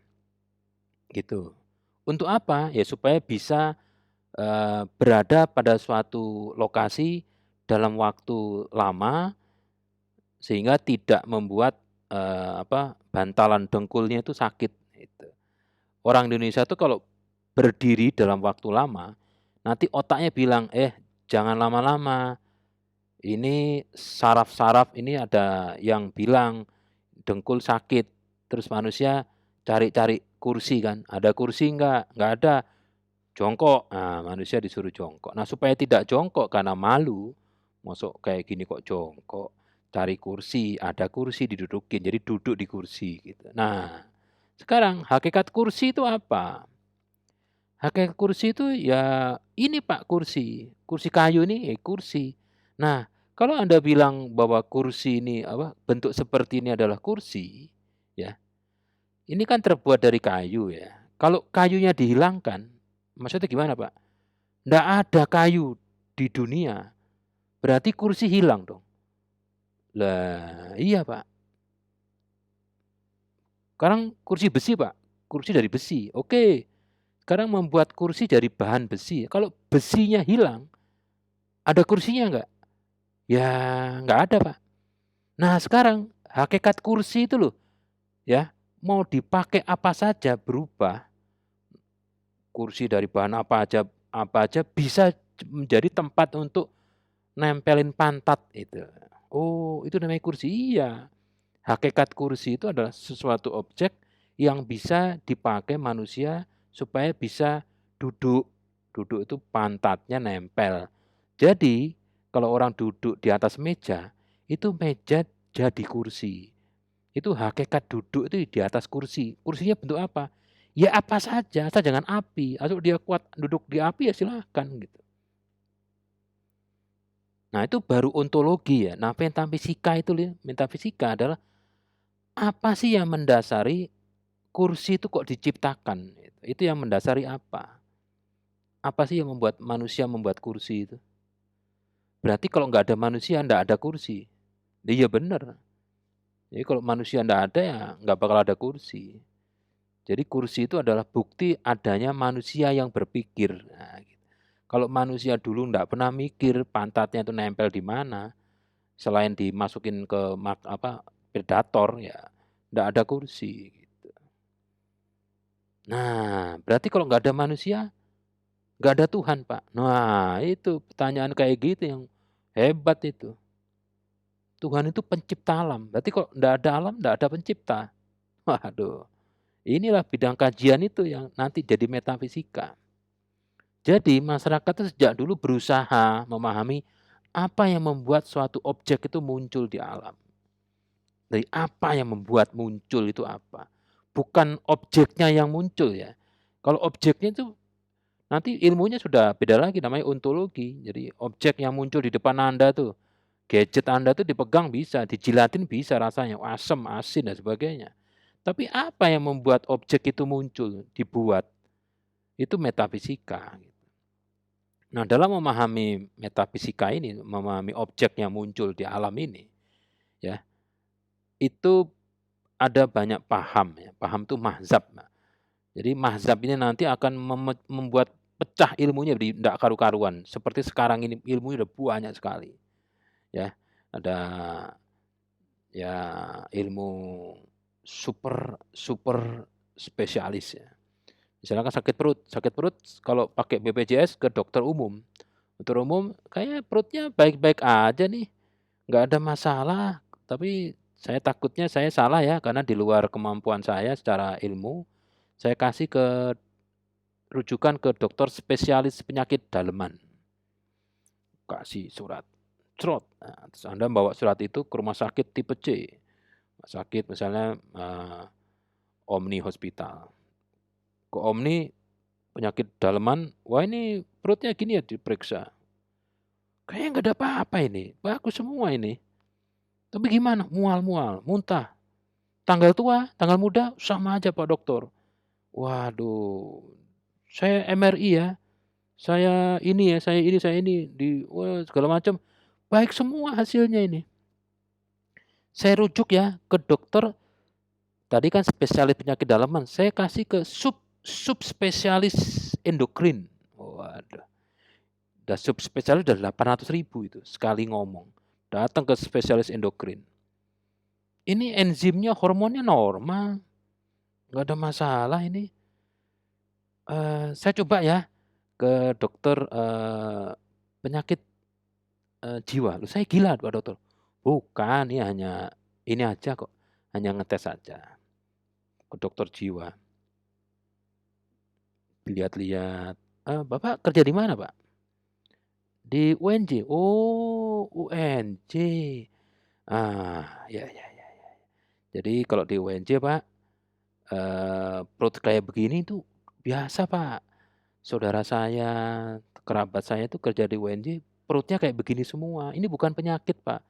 S1: gitu. Untuk apa? Ya supaya bisa, berada pada suatu lokasi dalam waktu lama, sehingga tidak membuat, bantalan dengkulnya itu sakit, gitu. Orang Indonesia tuh kalau berdiri dalam waktu lama, nanti otaknya bilang, "Eh, jangan lama-lama, ini saraf-saraf ini ada yang bilang dengkul sakit." Terus manusia cari-cari kursi kan, "Ada kursi enggak?" "Enggak ada." "Jongkok." Nah, manusia disuruh jongkok. Nah, supaya tidak jongkok karena malu, "Mosok kayak gini kok jongkok?" Cari kursi, ada kursi didudukin, jadi duduk di kursi gitu. Nah, sekarang hakikat kursi itu apa? Hakikat kursi itu ya ini Pak kursi, kursi kayu ini kursi. Nah, kalau Anda bilang bahwa kursi ini apa, bentuk seperti ini adalah kursi, ya, ini kan terbuat dari kayu ya. Kalau kayunya dihilangkan, maksudnya gimana Pak? Nggak ada kayu di dunia, berarti kursi hilang dong. Lah iya Pak, sekarang kursi besi Pak, kursi dari besi, oke. Sekarang membuat kursi dari bahan besi, kalau besinya hilang, ada kursinya nggak? Ya nggak ada, Pak. Nah sekarang hakikat kursi itu loh ya, mau dipakai apa saja berubah, kursi dari bahan apa aja bisa menjadi tempat untuk nempelin pantat itu. Oh itu namanya kursi? Iya. Hakikat kursi itu adalah sesuatu objek yang bisa dipakai manusia supaya bisa duduk. Duduk itu pantatnya nempel. Jadi kalau orang duduk di atas meja, itu meja jadi kursi. Itu hakikat duduk itu di atas kursi. Kursinya bentuk apa? Ya apa saja, asal jangan api. Asal dia kuat duduk di api ya silahkan gitu. Nah itu baru ontologi ya. Nah metafisika itu, metafisika adalah apa sih yang mendasari kursi itu kok diciptakan? Itu yang mendasari apa? Apa sih yang membuat manusia membuat kursi itu? Berarti kalau nggak ada manusia, nggak ada kursi. Iya benar. Jadi kalau manusia nggak ada ya nggak bakal ada kursi. Jadi kursi itu adalah bukti adanya manusia yang berpikir. Nah, gitu. Kalau manusia dulu nggak pernah mikir pantatnya itu nempel di mana, selain dimasukin ke predator ya nggak ada kursi gitu. Nah, berarti kalau nggak ada manusia, nggak ada Tuhan, Pak. Nah, itu pertanyaan kayak gitu yang hebat itu. Tuhan itu pencipta alam, berarti kalau nggak ada alam, nggak ada pencipta. Waduh, inilah bidang kajian itu yang nanti jadi metafisika. Jadi masyarakat itu sejak dulu berusaha memahami apa yang membuat suatu objek itu muncul di alam. Dari apa yang membuat muncul itu apa? Bukan objeknya yang muncul ya. Kalau objeknya itu nanti ilmunya sudah beda lagi namanya ontologi. Jadi objek yang muncul di depan Anda tuh, gadget Anda tuh dipegang bisa, dijilatin bisa rasanya, asam, asin dan sebagainya. Tapi apa yang membuat objek itu muncul, dibuat? Itu metafisika. Nah, dalam memahami metafisika ini, memahami objek yang muncul di alam ini, ya, itu ada banyak paham ya. Paham itu mahzab. Nah. Jadi mahzab ini nanti akan membuat pecah ilmunya tidak karu-karuan. Seperti sekarang ini ilmunya udah banyak sekali. Ya, ada ya ilmu super spesialis ya. Misalnya sakit perut kalau pakai BPJS ke dokter umum. Dokter umum kayaknya perutnya baik-baik aja nih, nggak ada masalah. Tapi saya takutnya saya salah ya, karena di luar kemampuan saya secara ilmu. Saya kasih rujukan ke dokter spesialis penyakit daleman. Kasih surat. Trot. Nah, terus Anda bawa surat itu ke rumah sakit tipe C. Rumah sakit misalnya Omni Hospital. Ke Omni penyakit daleman, wah ini perutnya gini ya diperiksa. Kayaknya nggak ada apa-apa ini, bagus semua ini. Tapi gimana? Mual-mual, muntah. Tanggal tua, tanggal muda, sama aja Pak Dokter. Waduh, saya MRI ya, saya ini ya, saya ini, wah, segala macam. Baik semua hasilnya ini. Saya rujuk ya ke dokter, tadi kan spesialis penyakit dalaman, saya kasih ke subspesialis endokrin. Waduh. Udah subspesialis udah 800.000 itu sekali ngomong. Datang ke spesialis endokrin. Ini enzimnya, hormonnya normal. Nggak ada masalah ini. Saya coba ya ke dokter penyakit jiwa. Loh, saya gila Pak Dokter. Bukan, ini hanya ini aja kok. Hanya ngetes saja. Ke dokter jiwa. Lihat-lihat. Bapak kerja di mana, Pak? Di UNJ. Oh, UNJ. Ya. Jadi kalau di UNJ, Pak, perut kayak begini tuh biasa, Pak. Saudara saya, kerabat saya tuh kerja di UNJ, perutnya kayak begini semua. Ini bukan penyakit, Pak.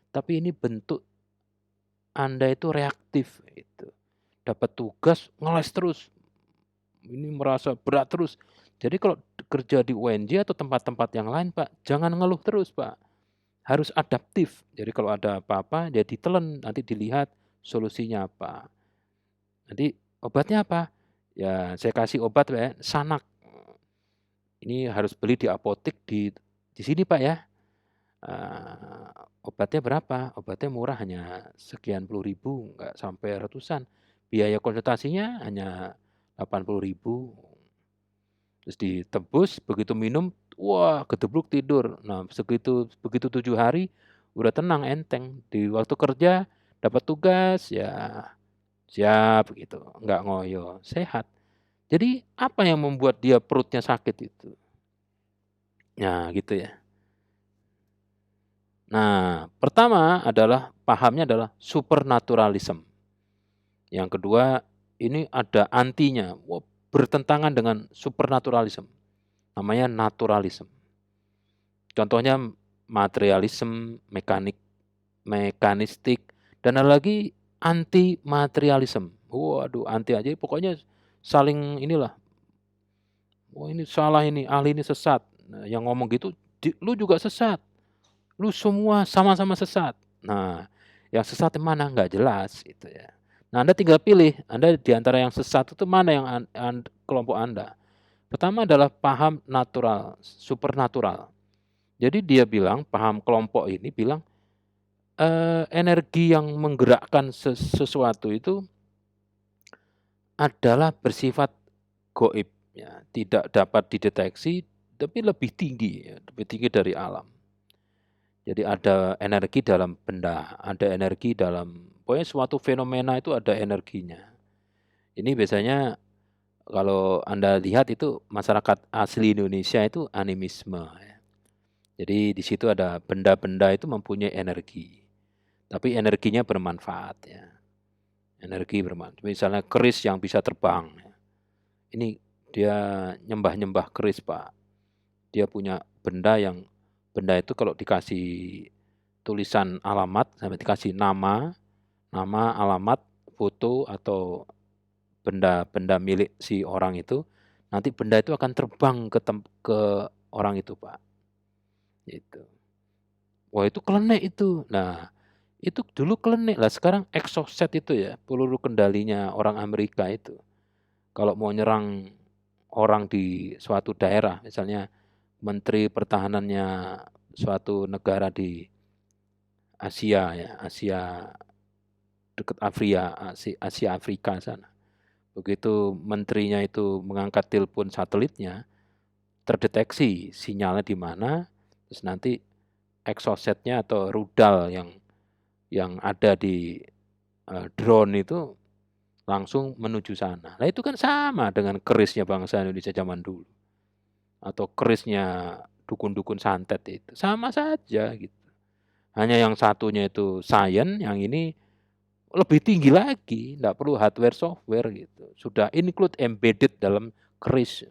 S1: Tapi ini bentuk Anda itu reaktif itu. Dapat tugas ngeles terus. Ini merasa berat terus. Jadi kalau kerja di UNJ atau tempat-tempat yang lain, Pak, jangan ngeluh terus, Pak. Harus adaptif. Jadi kalau ada apa-apa, ya ditelen, nanti dilihat solusinya apa. Nanti obatnya apa? Ya saya kasih obat ya, Sanak. Ini harus beli di apotek di sini, Pak ya. Obatnya berapa? Obatnya murah, hanya sekian puluh ribu, nggak sampai ratusan. Biaya konsultasinya hanya 80.000. Terus ditebus, begitu minum, wah gedebluk tidur. Nah begitu 7 hari, udah tenang, enteng. Di waktu kerja, dapat tugas, ya siap gitu, nggak ngoyo, sehat. Jadi apa yang membuat dia perutnya sakit itu? Nah gitu ya. Nah, pertama pahamnya adalah supernaturalism. Yang kedua, ini ada antinya, bertentangan dengan supernaturalism. Namanya naturalism. Contohnya materialism, mekanistik, dan ada lagi anti materialism. Waduh, anti aja, pokoknya saling inilah. Oh ini salah ini, ahli ini sesat. Nah, yang ngomong gitu, lu juga sesat. Lu semua sama-sama sesat. Nah, yang sesat yang mana? Nggak jelas gitu ya. Nah, Anda tinggal pilih, Anda di antara yang sesat itu mana yang kelompok Anda. Pertama adalah paham natural, supernatural. Jadi dia bilang, paham kelompok ini bilang, energi yang menggerakkan sesuatu itu adalah bersifat gaib ya, tidak dapat dideteksi, tapi lebih tinggi ya, lebih tinggi dari alam. Jadi ada energi dalam benda, ada energi dalam pokoknya suatu fenomena itu ada energinya. Ini biasanya kalau Anda lihat itu masyarakat asli Indonesia itu animisme ya. Jadi di situ ada benda-benda itu mempunyai energi, tapi energinya bermanfaat ya, energi bermanfaat. Misalnya keris yang bisa terbang ya, ini dia nyembah-nyembah keris, Pak. Dia punya benda itu kalau dikasih tulisan alamat sampai dikasih nama, alamat, foto atau benda-benda milik si orang itu, nanti benda itu akan terbang ke orang itu, Pak, gitu. Wah, itu klenik itu. Nah, itu dulu klenik, lah sekarang Exocet itu ya, peluru kendalinya orang Amerika itu. Kalau mau nyerang orang di suatu daerah, misalnya menteri pertahanannya suatu negara di Asia ya, Asia dekat Asia Afrika sana. Begitu menterinya itu mengangkat telepon satelitnya, terdeteksi sinyalnya di mana, terus nanti exocetnya atau rudal yang ada di drone itu langsung menuju sana. Nah itu kan sama dengan kerisnya bangsa Indonesia zaman dulu atau kerisnya dukun-dukun santet itu, sama saja gitu. Hanya yang satunya itu science, yang ini lebih tinggi lagi, nggak perlu hardware software gitu. Sudah include embedded dalam keris.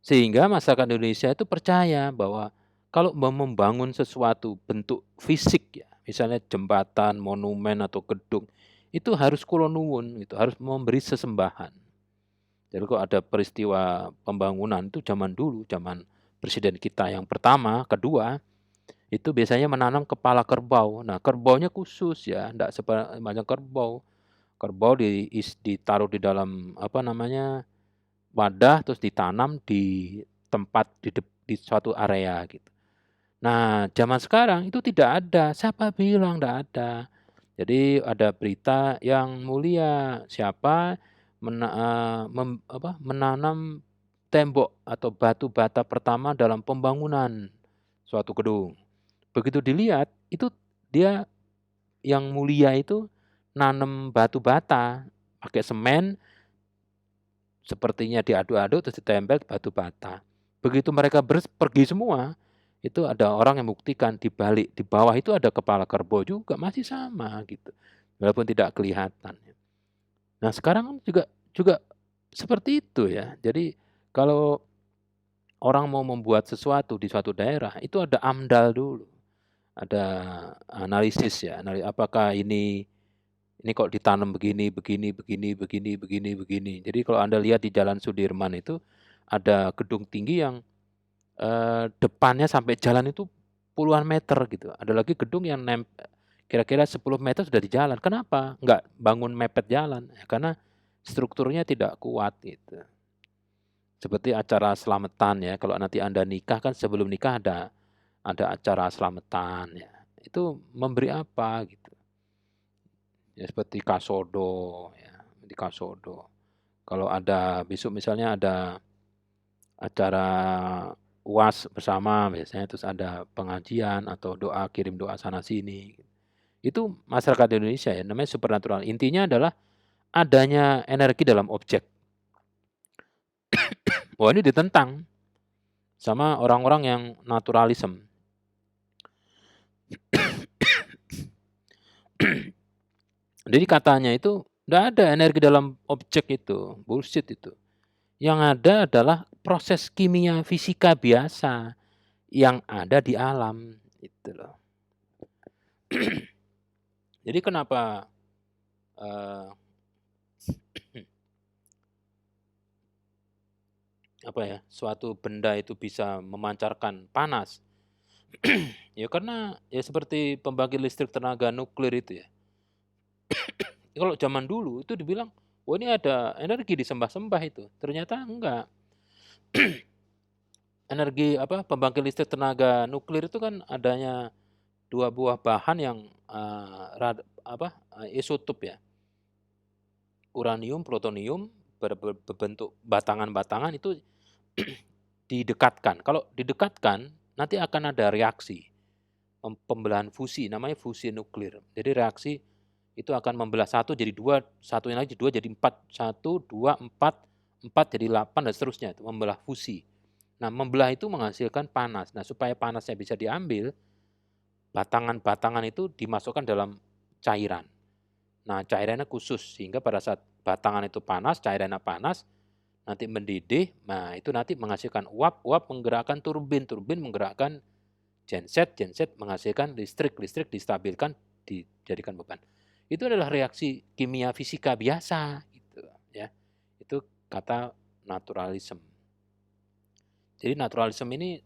S1: Sehingga masyarakat Indonesia itu percaya bahwa kalau mau membangun sesuatu bentuk fisik ya, misalnya jembatan, monumen atau gedung, itu harus kula nuwun gitu, harus memberi sesembahan. Jadi kalau ada peristiwa pembangunan itu zaman dulu, zaman presiden kita yang pertama, kedua, itu biasanya menanam kepala kerbau. Nah, kerbaunya khusus ya, enggak macam kerbau. Kerbau ditaruh di dalam apa namanya, wadah terus ditanam di tempat di suatu area gitu. Nah, zaman sekarang itu tidak ada. Siapa bilang enggak ada? Jadi ada berita yang mulia, siapa menanam tembok atau batu bata pertama dalam pembangunan suatu gedung. Begitu dilihat, itu dia yang mulia itu nanam batu bata, pakai semen, sepertinya diaduk-aduk terus ditempel batu bata. Begitu mereka pergi semua, itu ada orang yang membuktikan di balik, di bawah itu ada kepala kerbau juga, masih sama gitu. Walaupun tidak kelihatan. Nah, sekarang juga juga seperti itu ya. Jadi kalau orang mau membuat sesuatu di suatu daerah, itu ada AMDAL dulu. Ada analisis ya, apakah ini kok ditanam begini begini begini begini begini begini. Jadi kalau Anda lihat di Jalan Sudirman itu ada gedung tinggi yang, depannya sampai jalan itu puluhan meter gitu. Ada lagi gedung yang kira-kira 10 meter sudah di jalan. Kenapa? Nggak bangun mepet jalan, ya karena strukturnya tidak kuat gitu. Seperti acara selamatan ya, kalau nanti Anda nikah kan sebelum nikah ada acara selamatan ya. Itu memberi apa gitu. Ya seperti kasodo ya, di kasodo. Kalau ada besok misalnya ada acara UAS bersama biasanya terus ada pengajian atau doa, kirim doa sana sini. Itu masyarakat Indonesia ya, namanya supernatural. Intinya adalah adanya energi dalam objek. Wah, ini ditentang sama orang-orang yang naturalism. Jadi katanya itu nggak ada energi dalam objek itu, bullshit itu. Yang ada adalah proses kimia fisika biasa yang ada di alam, gitu loh. Jadi kenapa suatu benda itu bisa memancarkan panas? Ya karena ya seperti pembangkit listrik tenaga nuklir itu ya. Kalau zaman dulu itu dibilang Oh ini ada energi disembah-sembah itu, ternyata enggak. Energi apa, pembangkit listrik tenaga nuklir itu kan adanya 2 buah bahan yang, isotop ya, uranium, plutonium berbentuk batangan-batangan itu didekatkan. Kalau didekatkan, nanti akan ada reaksi, pembelahan fusi, namanya fusi nuklir. Jadi reaksi itu akan membelah satu jadi dua, satunya lagi dua jadi empat, satu, dua, empat, empat jadi 8 dan seterusnya, itu membelah fusi. Nah, membelah itu menghasilkan panas. Nah, supaya panasnya bisa diambil, batangan-batangan itu dimasukkan dalam cairan. Nah, cairannya khusus sehingga pada saat batangan itu panas, cairannya panas, nanti mendidih, nah itu nanti menghasilkan uap, uap menggerakkan turbin, turbin menggerakkan genset, genset menghasilkan listrik, listrik distabilkan, dijadikan beban. Itu adalah reaksi kimia fisika biasa gitu ya. Itu kata naturalisme. Jadi naturalisme ini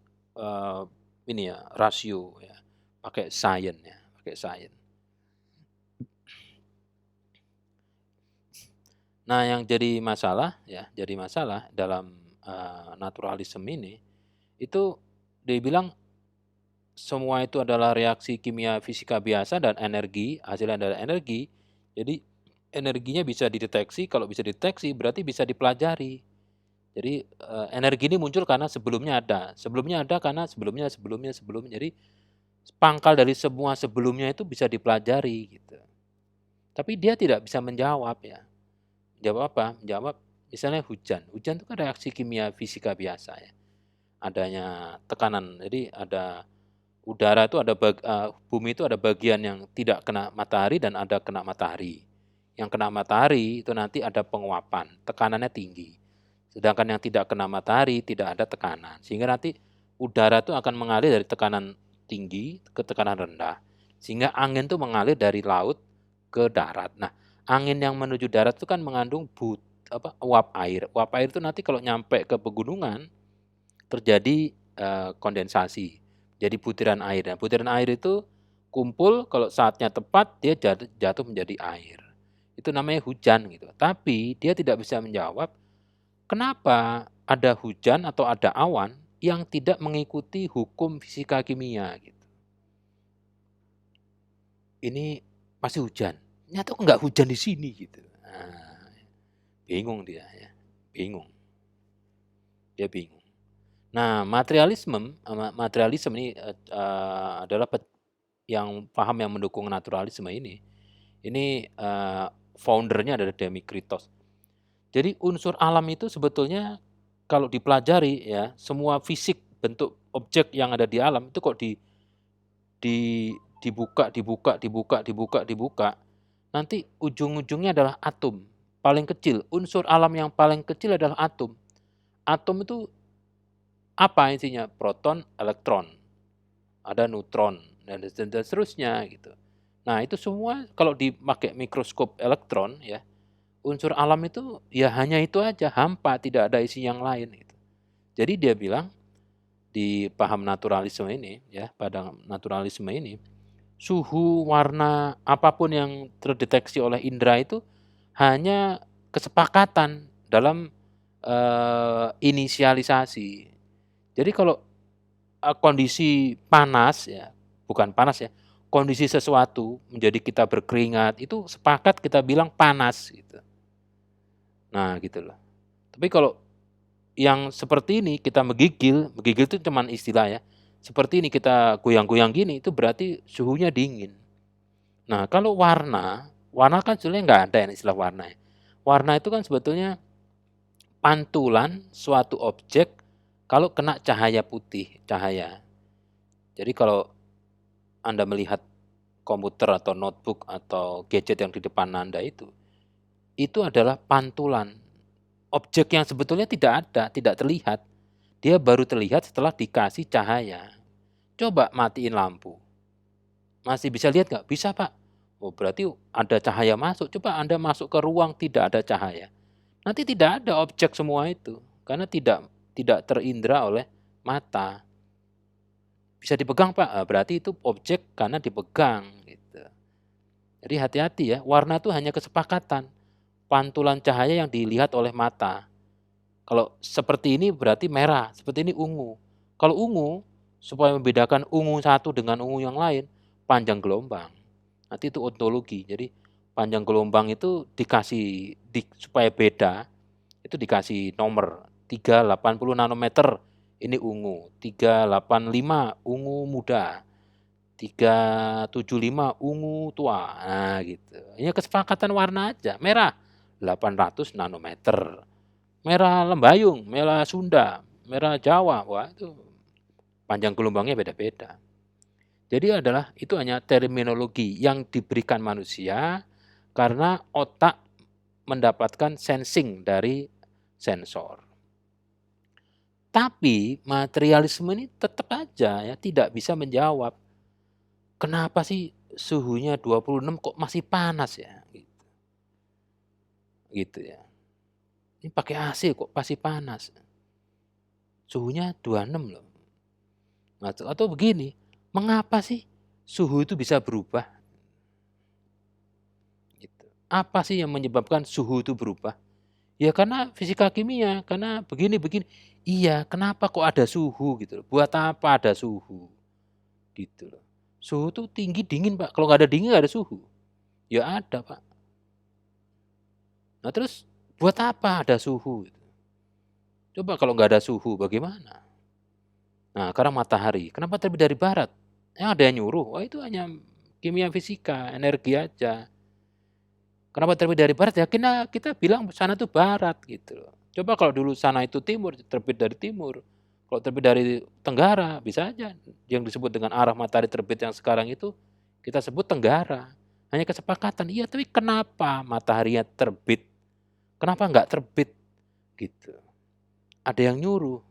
S1: ya rasio ya, pakai science ya, pakai science. Nah, yang jadi masalah ya, jadi masalah dalam naturalisme ini, itu dibilang semua itu adalah reaksi kimia fisika biasa dan energi, hasilnya adalah energi. Jadi energinya bisa dideteksi, kalau bisa dideteksi berarti bisa dipelajari. Jadi energi ini muncul karena sebelumnya ada karena sebelumnya, sebelumnya, sebelumnya. Jadi pangkal dari semua sebelumnya itu bisa dipelajari gitu. Tapi dia tidak bisa menjawab ya. Jawab apa? Menjawab misalnya hujan. Hujan itu kan reaksi kimia fisika biasa ya. Adanya tekanan. Jadi ada udara itu bumi itu ada bagian yang tidak kena matahari dan ada kena matahari. Yang kena matahari itu nanti ada penguapan, tekanannya tinggi. Sedangkan yang tidak kena matahari tidak ada tekanan. Sehingga nanti udara itu akan mengalir dari tekanan tinggi ke tekanan rendah. Sehingga angin itu mengalir dari laut ke darat. Nah, angin yang menuju darat itu kan mengandung uap air. Uap air itu nanti kalau nyampe ke pegunungan terjadi kondensasi. Jadi butiran air. Nah, butiran air itu kumpul kalau saatnya tepat dia jatuh menjadi air. Itu namanya hujan gitu. Tapi dia tidak bisa menjawab kenapa ada hujan atau ada awan yang tidak mengikuti hukum fisika kimia gitu. Ini pasti hujan. Nyata kok nggak hujan di sini gitu. Nah, bingung dia ya. Bingung. Dia bingung. Nah, materialisme ini adalah yang paham yang mendukung naturalisme ini founder-nya adalah Demokritos. Jadi unsur alam itu sebetulnya kalau dipelajari ya, semua fisik bentuk objek yang ada di alam itu kok dibuka, nanti ujung-ujungnya adalah atom. Paling kecil, unsur alam yang paling kecil adalah atom. Atom itu apa isinya? Proton, elektron, ada neutron dan seterusnya gitu. Nah, itu semua kalau dipakai mikroskop elektron ya, unsur alam itu ya hanya itu aja, hampa, tidak ada isi yang lain gitu. Jadi dia bilang di paham naturalisme ini ya, pada naturalisme ini, suhu, warna, apapun yang terdeteksi oleh indera itu hanya kesepakatan dalam inisialisasi. Jadi kalau kondisi panas ya, bukan panas ya, kondisi sesuatu menjadi kita berkeringat, itu sepakat kita bilang panas gitu. Nah gitu loh. Tapi kalau yang seperti ini kita menggigil itu cuman istilah ya. Seperti ini kita goyang-goyang gini itu berarti suhunya dingin. Nah kalau warna, warna kan sebenarnya nggak ada yang istilah warna ya. Warna itu kan sebetulnya pantulan suatu objek kalau kena cahaya putih, cahaya. Jadi kalau Anda melihat komputer atau notebook atau gadget yang di depan Anda itu adalah pantulan. Objek yang sebetulnya tidak ada, tidak terlihat. Dia baru terlihat setelah dikasih cahaya. Coba matiin lampu. Masih bisa lihat nggak? Bisa, Pak. Oh, berarti ada cahaya masuk. Coba Anda masuk ke ruang tidak ada cahaya. Nanti tidak ada objek semua itu. Karena tidak terindra oleh mata. Bisa dipegang, Pak. Berarti itu objek karena dipegang gitu. Jadi hati-hati ya, warna itu hanya kesepakatan. pantulan cahaya yang dilihat oleh mata. Kalau seperti ini berarti merah, seperti ini ungu. Kalau ungu, supaya membedakan ungu satu dengan ungu yang lain, panjang gelombang. Nanti itu ontologi. Jadi panjang gelombang itu supaya beda, itu dikasih nomor 380 nanometer ini ungu, 385 ungu muda, 375 ungu tua. Nah, gitu. Ini kesepakatan warna aja. Merah 800 nanometer. Merah Lembayung, merah Sunda, merah Jawa. Wah, itu panjang gelombangnya beda-beda. Jadi itu hanya terminologi yang diberikan manusia karena otak mendapatkan sensing dari sensor. Tapi materialisme ini tetap aja ya tidak bisa menjawab, kenapa sih suhunya 26 kok masih panas ya? Gitu ya. Ini pakai AC kok masih panas. Suhunya 26 loh. Atau begini, mengapa sih suhu itu bisa berubah? Gitu. Apa sih yang menyebabkan suhu itu berubah? Ya karena fisika kimia, karena begini-begini. Iya, kenapa kok ada suhu gitu loh. Buat apa ada suhu? Gitu loh. Suhu tuh tinggi dingin, Pak. Kalau nggak ada dingin nggak ada suhu. Ya ada, Pak. Nah terus buat apa ada suhu? Coba kalau nggak ada suhu bagaimana? Nah karena matahari, kenapa terbit dari barat? Yang ada yang nyuruh, wah itu hanya kimia fisika, energi aja. Kenapa terbit dari barat? Ya kita bilang sana tuh barat gitu loh. Coba kalau dulu sana itu timur, terbit dari timur. Kalau terbit dari tenggara, bisa aja. Yang disebut dengan arah matahari terbit yang sekarang itu, kita sebut tenggara. Hanya kesepakatan, iya tapi kenapa mataharinya terbit? Kenapa nggak terbit? Gitu. Ada yang nyuruh.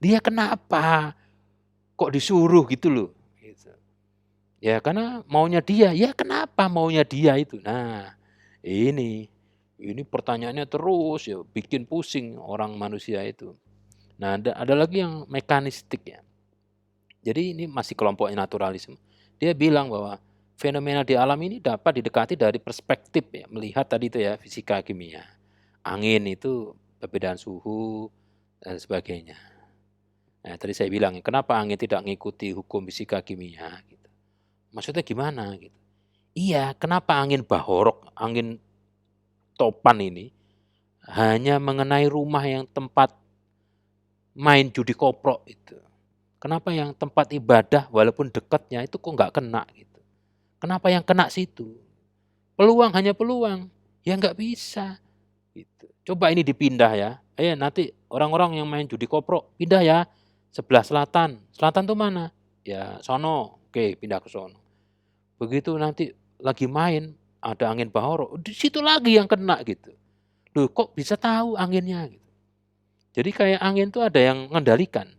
S1: Dia kenapa? Kok disuruh gitu loh. Gitu. Ya karena maunya dia. Ya kenapa maunya dia itu? Nah ini pertanyaannya terus ya bikin pusing orang manusia itu. Nah ada lagi yang mekanistik ya. Jadi ini masih kelompoknya naturalisme. Dia bilang bahwa fenomena di alam ini dapat didekati dari perspektif ya, melihat tadi itu ya fisika kimia. Angin itu perbedaan suhu dan sebagainya. Nah, tadi saya bilang kenapa angin tidak mengikuti hukum fisika kimia gitu. Maksudnya gimana gitu. Iya, kenapa angin bahorok, angin topan ini hanya mengenai rumah yang tempat main judi koprok itu. Kenapa yang tempat ibadah walaupun dekatnya itu kok nggak kena gitu. Kenapa yang kena situ? Peluang hanya peluang, ya nggak bisa gitu. Coba ini dipindah ya, nanti orang-orang yang main judi koprok pindah ya, sebelah selatan. Selatan tuh mana? Ya sono, oke pindah ke sono. Begitu nanti lagi main, ada angin bahorok, di situ lagi yang kena gitu. Loh kok bisa tahu anginnya gitu. Jadi kayak angin tuh ada yang mengendalikan.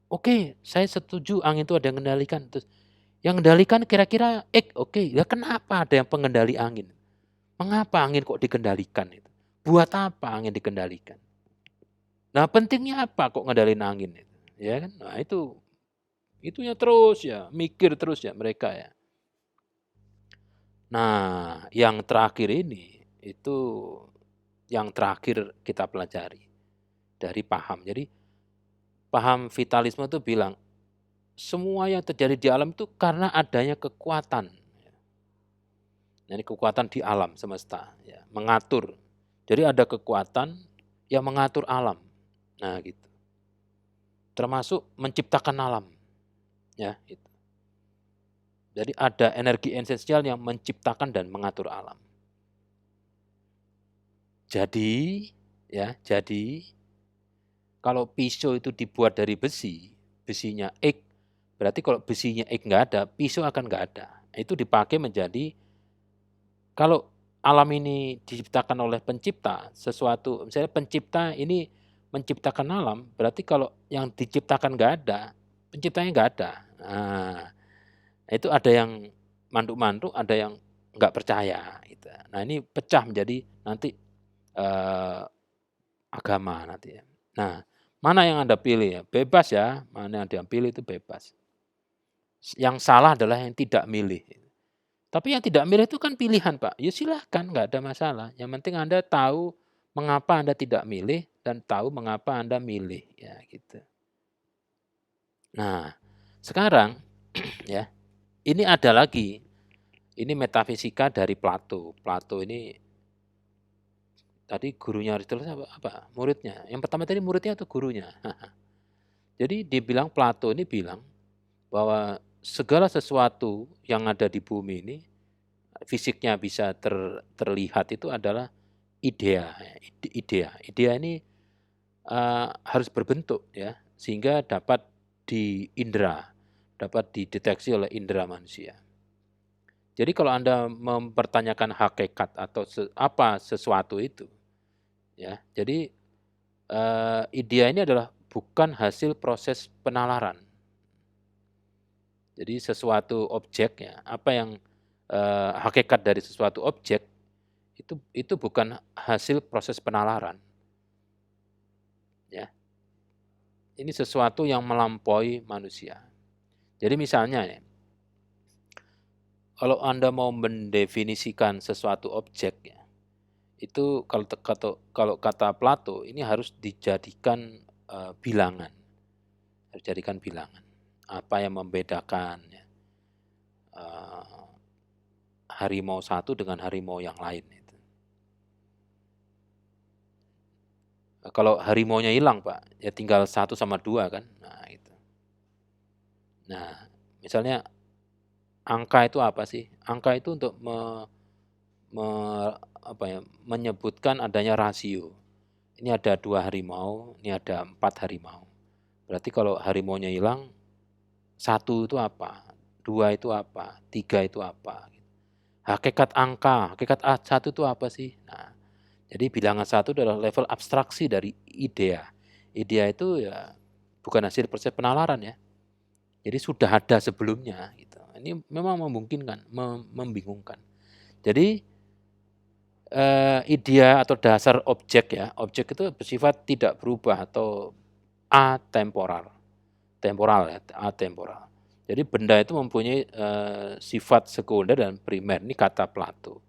S1: Oke, saya setuju angin itu ada yang mengendalikan. Terus yang mengendalikan kira-kira oke. Ya kenapa ada yang pengendali angin? Mengapa angin kok dikendalikan itu? Buat apa angin dikendalikan? Nah, pentingnya apa kok ngendalin angin itu? Ya kan? Nah, itunya terus ya, mikir terus ya mereka ya. Nah, yang terakhir ini itu yang terakhir kita pelajari dari paham. Jadi paham vitalisme itu bilang semua yang terjadi di alam itu karena adanya kekuatan. Nah, ini kekuatan di alam semesta, ya, mengatur. Jadi ada kekuatan yang mengatur alam. Nah, gitu. Termasuk menciptakan alam, ya, gitu. Jadi ada energi esensial yang menciptakan dan mengatur alam. Jadi kalau pisau itu dibuat dari besi, besinya X, berarti kalau besinya X nggak ada, pisau akan nggak ada. Itu dipakai menjadi kalau alam ini diciptakan oleh pencipta, sesuatu misalnya pencipta ini menciptakan alam, berarti kalau yang diciptakan nggak ada, penciptanya nggak ada. Nah, itu ada yang mantuk-mantuk, ada yang nggak percaya gitu. Nah, ini pecah menjadi nanti, agama nanti ya. Nah, mana yang Anda pilih ya? Bebas ya, mana yang Anda pilih itu bebas. Yang salah adalah yang tidak milih. Tapi yang tidak milih itu kan pilihan, Pak. Ya silahkan, nggak ada masalah. Yang penting Anda tahu mengapa Anda tidak milih dan tahu mengapa Anda milih, ya gitu. Nah, sekarang ya, ini ada lagi. Ini metafisika dari Plato. Plato ini tadi gurunya Aristoteles apa? Muridnya. Yang pertama tadi muridnya atau gurunya? Jadi dibilang Plato ini bilang bahwa segala sesuatu yang ada di bumi ini fisiknya bisa terlihat itu adalah idea. Idea ini harus berbentuk ya, sehingga dapat diindra, dapat dideteksi oleh indera manusia. Jadi kalau Anda mempertanyakan hakikat atau apa sesuatu itu, ya, jadi idea ini adalah bukan hasil proses penalaran. Jadi sesuatu objek ya, apa yang hakikat dari sesuatu objek itu bukan hasil proses penalaran. Ya, ini sesuatu yang melampaui manusia. Jadi misalnya ya, kalau Anda mau mendefinisikan sesuatu objek ya, itu kalau kata Plato ini harus dijadikan bilangan, harus dijadikan bilangan. Apa yang membedakan ya, harimau satu dengan harimau yang lain itu. Kalau harimaunya hilang, Pak, ya tinggal 1 sama 2 kan. Nah, itu. Nah, misalnya angka itu apa sih? Angka itu untuk menyebutkan adanya rasio. Ini ada 2 harimau, ini ada 4 harimau. Berarti kalau harimaunya hilang, 1 itu apa? 2 itu apa? 3 itu apa? Hakikat angka, hakikat 1 itu apa sih? Nah, jadi bilangan 1 adalah level abstraksi dari idea. Idea itu ya bukan hasil proses penalaran ya. Jadi sudah ada sebelumnya gitu. Ini memang memungkinkan, membingungkan. Jadi idea atau dasar objek ya, objek itu bersifat tidak berubah atau atemporal. Temporal ya, atemporal. Jadi benda itu mempunyai sifat sekunder dan primer. Ini kata Plato.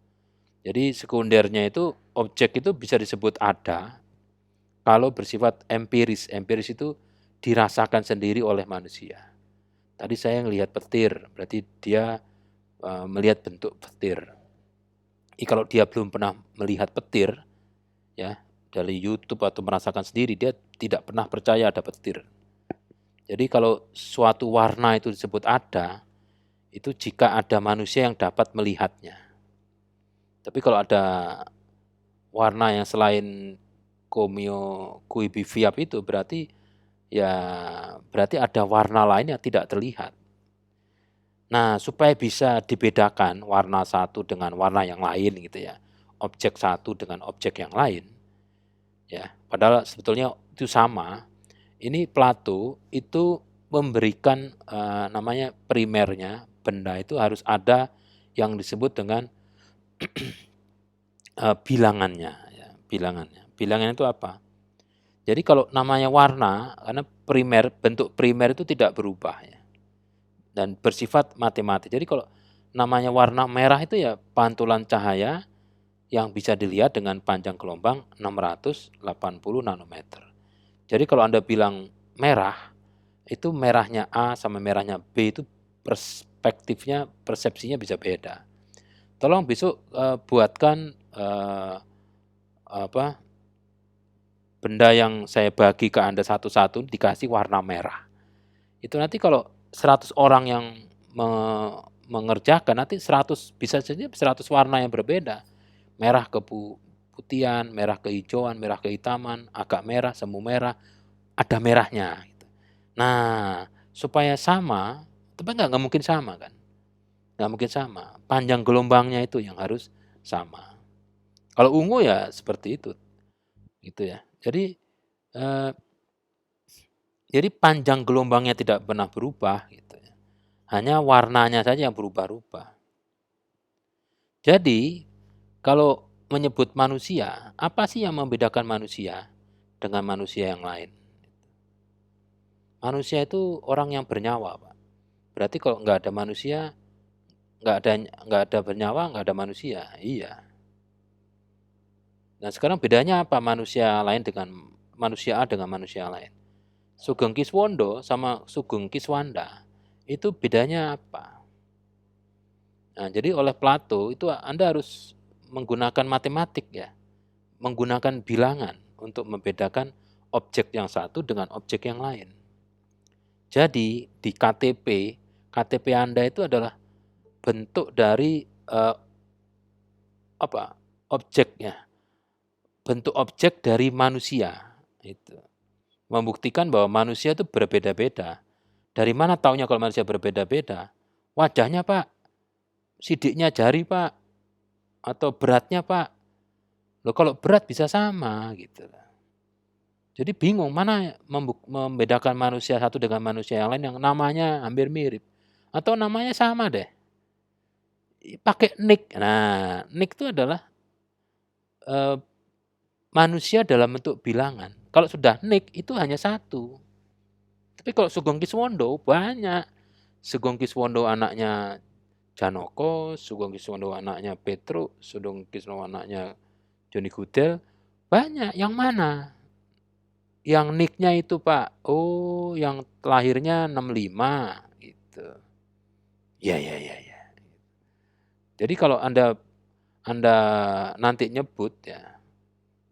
S1: Jadi sekundernya itu objek itu bisa disebut ada kalau bersifat empiris. Empiris itu dirasakan sendiri oleh manusia. Tadi saya ngelihat petir, berarti dia melihat bentuk petir. Kalau dia belum pernah melihat petir, ya dari YouTube atau merasakan sendiri, dia tidak pernah percaya ada petir. Jadi kalau suatu warna itu disebut ada, itu jika ada manusia yang dapat melihatnya. Tapi kalau ada warna yang selain Komio Kuibiviap itu berarti ada warna lain yang tidak terlihat. Nah, supaya bisa dibedakan warna satu dengan warna yang lain gitu ya, objek satu dengan objek yang lain, ya, padahal sebetulnya itu sama. Ini Plato itu memberikan namanya primernya, benda itu harus ada yang disebut dengan bilangannya, ya, bilangannya. Bilangannya itu apa? Jadi kalau namanya warna, karena bentuk primer itu tidak berubah ya, dan bersifat matematis. Jadi kalau namanya warna merah itu ya pantulan cahaya yang bisa dilihat dengan panjang gelombang 680 nanometer. Jadi kalau Anda bilang merah, itu merahnya A sama merahnya B itu perspektifnya, persepsinya bisa beda. Tolong besok buatkan benda yang saya bagi ke Anda satu-satu dikasih warna merah. Itu nanti kalau 100 orang yang mengerjakan, nanti 100 bisa saja 100 warna yang berbeda. Merah keputihan, merah kehijauan, merah kehitaman, agak merah, semu merah, ada merahnya. Nah, supaya sama, tapi nggak mungkin sama kan? Nggak mungkin sama. Panjang gelombangnya itu yang harus sama. Kalau ungu ya seperti itu, gitu ya. Jadi panjang gelombangnya tidak pernah berubah, gitu ya. Hanya warnanya saja yang berubah-ubah. Jadi kalau menyebut manusia, apa sih yang membedakan manusia dengan manusia yang lain? Manusia itu orang yang bernyawa, Pak. Berarti kalau nggak ada manusia, nggak ada bernyawa, nggak ada manusia. Iya. Nah, sekarang bedanya apa manusia lain dengan manusia A dengan manusia lain? Sugeng Kiswondo sama Sugeng Kiswanda, itu bedanya apa? Nah, jadi oleh Plato itu Anda harus menggunakan matematik ya, menggunakan bilangan untuk membedakan objek yang satu dengan objek yang lain. Jadi di KTP Anda itu adalah bentuk dari objeknya, bentuk objek dari manusia. Itu membuktikan bahwa manusia itu berbeda-beda. Dari mana taunya kalau manusia berbeda-beda? Wajahnya Pak, sidiknya jari Pak, atau beratnya Pak. Loh kalau berat bisa sama gitu. Jadi bingung mana membedakan manusia satu dengan manusia yang lain yang namanya hampir mirip. Atau namanya sama deh. Pakai nick. Nah, nick itu adalah manusia dalam bentuk bilangan. Kalau sudah nick itu hanya satu. Tapi kalau Sugeng Kiswondo banyak. Sugeng Kiswondo anaknya Janoko, Sugeng Kiswondo anaknya Petro, Sugeng Kiswondo anaknya Joni Gudel, banyak. Yang mana? Yang nicknya itu Pak, oh yang lahirnya 65 gitu. Ya. Jadi kalau Anda nanti nyebut ya,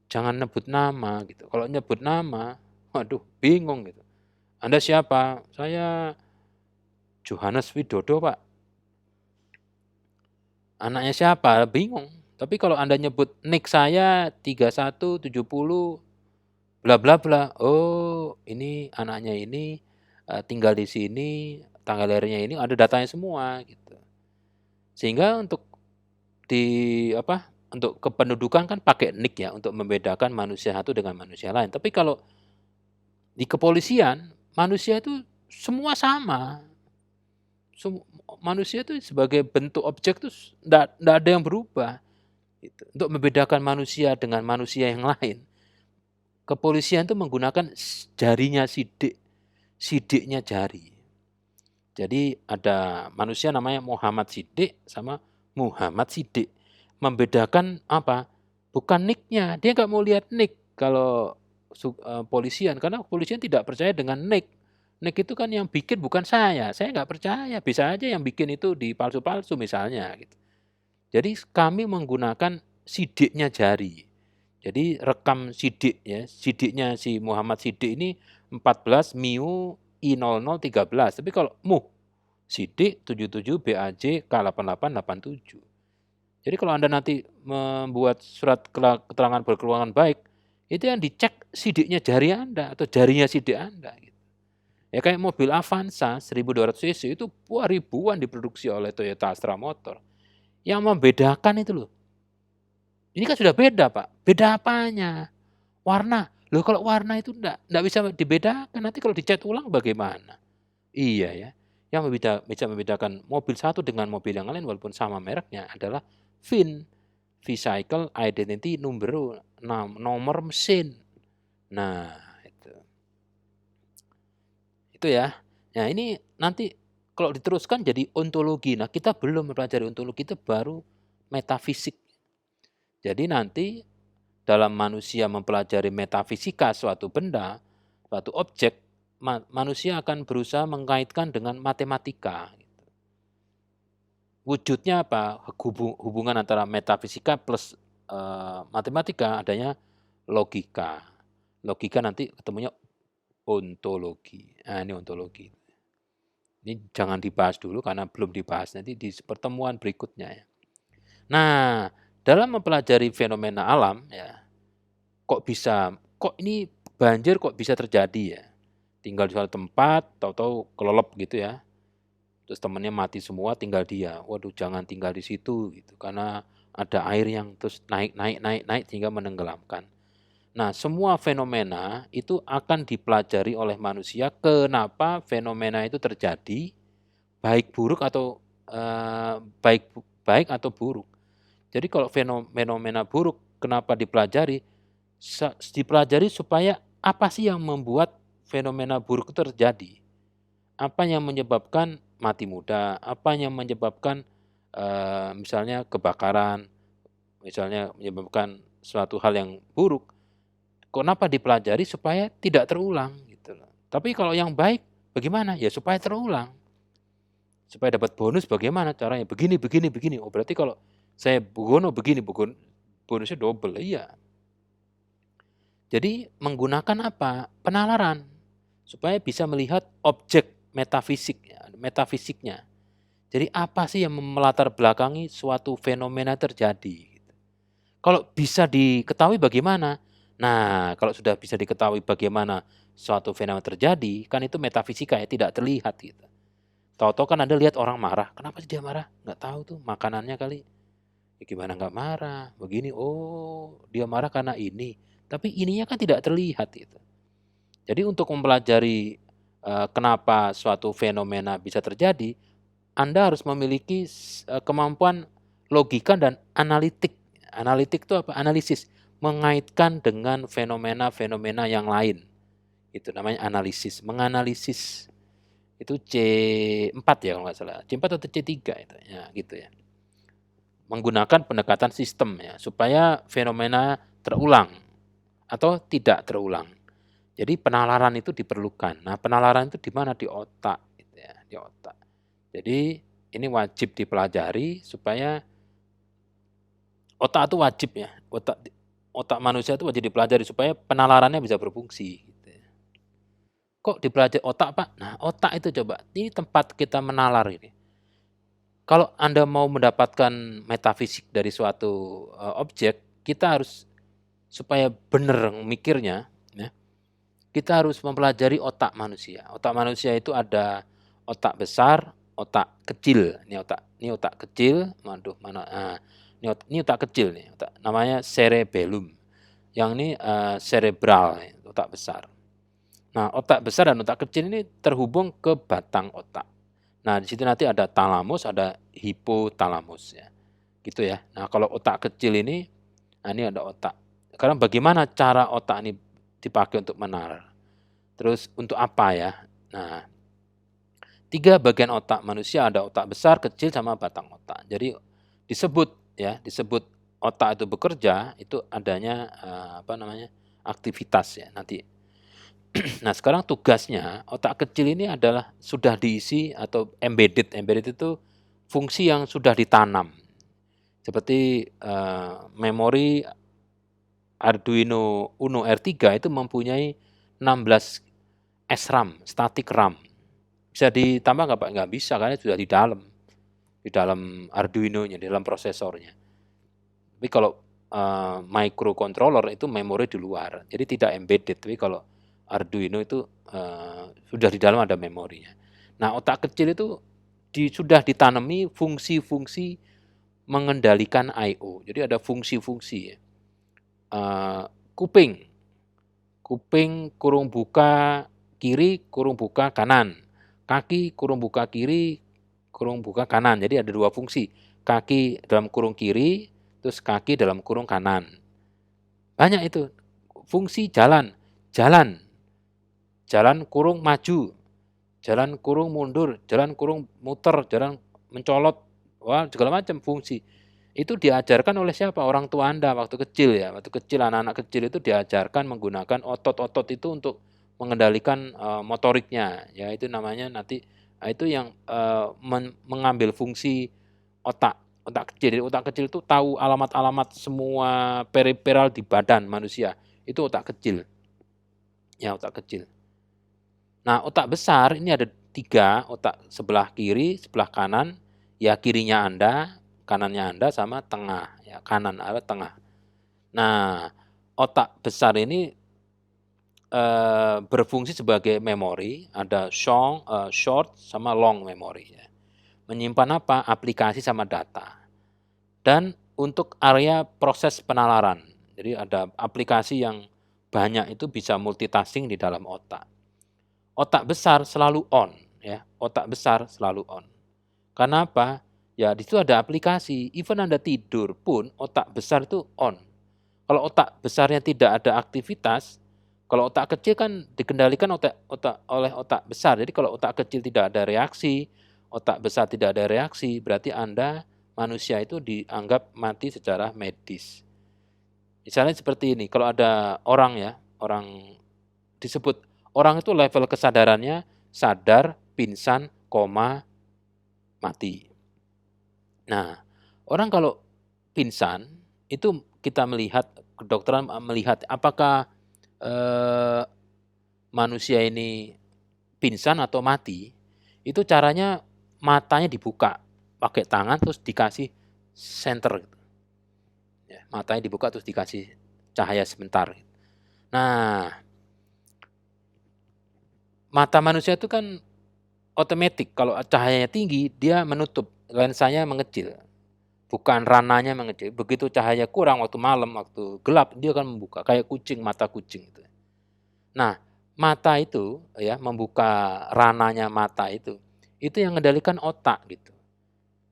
S1: jangan nyebut nama gitu. Kalau nyebut nama, waduh bingung gitu. Anda siapa? Saya Johannes Widodo Pak. Anaknya siapa? Bingung. Tapi kalau Anda nyebut nick saya 3170 bla bla bla. Oh, ini anaknya ini tinggal di sini, tanggal lahirnya ini ada datanya semua gitu. Sehingga untuk untuk kependudukan kan pakai nick ya untuk membedakan manusia satu dengan manusia lain. Tapi kalau di kepolisian, manusia itu semua sama. Manusia itu sebagai bentuk objek itu enggak ada yang berubah. Gitu. Untuk membedakan manusia dengan manusia yang lain, kepolisian itu menggunakan jarinya sidiknya jari. Jadi ada manusia namanya Muhammad Sidik sama Muhammad Sidik. Membedakan apa? Bukan nicknya. Dia nggak mau lihat nick kalau polisian. Karena polisian tidak percaya dengan nick. Nick itu kan yang bikin bukan saya. Saya nggak percaya. Bisa aja yang bikin itu dipalsu-palsu misalnya. Gitu. Jadi kami menggunakan sidiknya jari. Jadi rekam sidik ya. Sidiknya si Muhammad Sidik ini 14 MIU I0013. Tapi kalau Sidik 77 BAJ K8887. Jadi kalau Anda nanti membuat surat keterangan berkeuangan baik, itu yang dicek sidiknya jari Anda atau jarinya sidik Anda. Gitu. Ya kayak mobil Avanza 1200 cc itu ribuan diproduksi oleh Toyota Astra Motor. Yang membedakan itu loh. Ini kan sudah beda Pak. Beda apanya? Warna. Loh kalau warna itu enggak bisa dibedakan. Nanti kalau dicat ulang bagaimana? Iya ya. Yang bisa membedakan mobil satu dengan mobil yang lain walaupun sama mereknya adalah VIN, Vehicle Identity Number, nomor mesin. Nah, itu ya. Nah, ini nanti kalau diteruskan jadi ontologi. Nah, kita belum mempelajari ontologi, itu baru metafisik. Jadi nanti dalam manusia mempelajari metafisika suatu benda, suatu objek, manusia akan berusaha mengaitkan dengan matematika. Wujudnya apa? Hubungan antara metafisika plus matematika adanya logika. Logika nanti ketemunya ontologi. Nah, ini ontologi. Ini jangan dibahas dulu karena belum dibahas nanti di pertemuan berikutnya ya. Nah, dalam mempelajari fenomena alam ya, kok ini banjir kok bisa terjadi ya? Tinggal di suatu tempat, tahu-tahu kelelep gitu ya. Terus temannya mati semua, tinggal dia. Waduh, jangan tinggal di situ gitu. Karena ada air yang terus naik sehingga menenggelamkan. Nah, semua fenomena itu akan dipelajari oleh manusia. Kenapa fenomena itu terjadi, baik buruk atau baik atau buruk. Jadi kalau fenomena buruk, kenapa dipelajari? Dipelajari supaya apa sih yang membuat fenomena buruk itu terjadi? Apa yang menyebabkan mati muda? Apa yang menyebabkan misalnya kebakaran, misalnya menyebabkan suatu hal yang buruk, kenapa dipelajari supaya tidak terulang gitu loh. Tapi kalau yang baik bagaimana? Ya supaya terulang, supaya dapat bonus bagaimana caranya? Begini begini begini. Oh berarti kalau saya bugono begini, bonusnya double, iya. Jadi menggunakan apa? Penalaran, supaya bisa melihat objek metafisiknya. Jadi apa sih yang melatar belakangi suatu fenomena terjadi? Kalau bisa diketahui bagaimana? Nah, kalau sudah bisa diketahui bagaimana suatu fenomena terjadi, kan itu metafisika ya, tidak terlihat gitu. Tahu-tahu kan Anda lihat orang marah, kenapa sih dia marah? Nggak tahu tuh, makanannya kali. Ya gimana nggak marah? Begini, oh dia marah karena ini. Tapi ininya kan tidak terlihat gitu. Jadi untuk mempelajari kenapa suatu fenomena bisa terjadi, Anda harus memiliki kemampuan logika dan analitik. Analitik itu apa? Analisis, mengaitkan dengan fenomena-fenomena yang lain. Itu namanya analisis, menganalisis. Itu C4 ya kalau nggak salah. C4 atau C3 itu. Ya, gitu ya. Menggunakan pendekatan sistem ya, supaya fenomena terulang atau tidak terulang. Jadi penalaran itu diperlukan. Nah, penalaran itu di mana? Di otak gitu ya, di otak. Jadi ini wajib dipelajari supaya otak itu wajib ya, otak manusia itu wajib dipelajari supaya penalarannya bisa berfungsi gitu ya. Kok dipelajari otak, Pak? Nah, otak itu coba, ini tempat kita menalar ini. Kalau Anda mau mendapatkan metafisik dari suatu, objek, kita harus supaya benar mikirnya ya, kita harus mempelajari otak manusia. Otak manusia itu ada otak besar, otak kecil. Ini otak kecil, waduh mana, ini otak kecil nih, namanya cerebellum. Yang ini, cerebral, otak besar. Nah, otak besar dan otak kecil ini terhubung ke batang otak. Nah, di situ nanti ada talamus, ada hipotalamus ya, gitu ya. Nah, kalau otak kecil ini, nah ini ada otak. Sekarang bagaimana cara otak ini dipakai untuk menalar? Terus untuk apa ya? Nah, 3 bagian otak manusia, ada otak besar, kecil, sama batang otak. Jadi disebut ya, disebut otak itu bekerja, itu adanya, apa namanya, aktivitas ya nanti. Nah, sekarang tugasnya otak kecil ini adalah sudah diisi atau embedded. Embedded itu fungsi yang sudah ditanam. Seperti, memori Arduino Uno R3 itu mempunyai 16 SRAM, static RAM. Bisa ditambah nggak Pak? Nggak bisa karena sudah di dalam Arduino-nya, di dalam prosesornya. Tapi kalau microcontroller itu memori di luar, jadi tidak embedded. Tapi kalau Arduino itu sudah di dalam ada memorinya. Nah, otak kecil itu sudah ditanami fungsi-fungsi mengendalikan I/O. Jadi ada fungsi-fungsi ya. Kuping, kuping kurung buka kiri, kurung buka kanan. Kaki kurung buka kiri, kurung buka kanan. Jadi ada 2 fungsi, kaki dalam kurung kiri, terus kaki dalam kurung kanan. Banyak itu. Fungsi jalan, jalan, jalan kurung maju, jalan kurung mundur, jalan kurung muter, jalan mencolot, wah segala macam fungsi. Itu diajarkan oleh siapa? Orang tua Anda waktu kecil ya. Waktu kecil, anak-anak kecil itu diajarkan menggunakan otot-otot itu untuk mengendalikan, motoriknya. Ya itu namanya nanti, itu yang, mengambil fungsi otak, otak kecil. Jadi otak kecil itu tahu alamat-alamat semua periferal di badan manusia, itu otak kecil. Ya otak kecil. Nah, otak besar ini ada 3, otak sebelah kiri, sebelah kanan, ya kirinya Anda, kanannya Anda, sama tengah, ya kanan atau tengah. Nah, otak besar ini, berfungsi sebagai memori, ada short sama long memory ya. Menyimpan apa? Aplikasi sama data. Dan untuk area proses penalaran. Jadi ada aplikasi yang banyak itu bisa multitasking di dalam otak. Otak besar selalu on ya, otak besar selalu on. Karena apa? Ya di situ ada aplikasi, even Anda tidur pun otak besar itu on. Kalau otak besarnya tidak ada aktivitas, kalau otak kecil kan dikendalikan oleh otak besar. Jadi kalau otak kecil tidak ada reaksi, otak besar tidak ada reaksi, berarti Anda manusia itu dianggap mati secara medis. Misalnya seperti ini, kalau ada orang ya, orang disebut orang itu level kesadarannya sadar, pingsan, koma, mati. Nah, orang kalau pingsan itu kita melihat, kedokteran melihat apakah eh, manusia ini pingsan atau mati, itu caranya matanya dibuka pakai tangan terus dikasih senter, ya, matanya dibuka terus dikasih cahaya sebentar. Nah, mata manusia itu kan otomatis kalau cahayanya tinggi dia menutup, lensanya mengecil, bukan rananya mengecil. Begitu cahaya kurang waktu malam, waktu gelap dia akan membuka kayak kucing, mata kucing itu. Nah, mata itu ya membuka rananya mata itu yang mengendalikan otak gitu.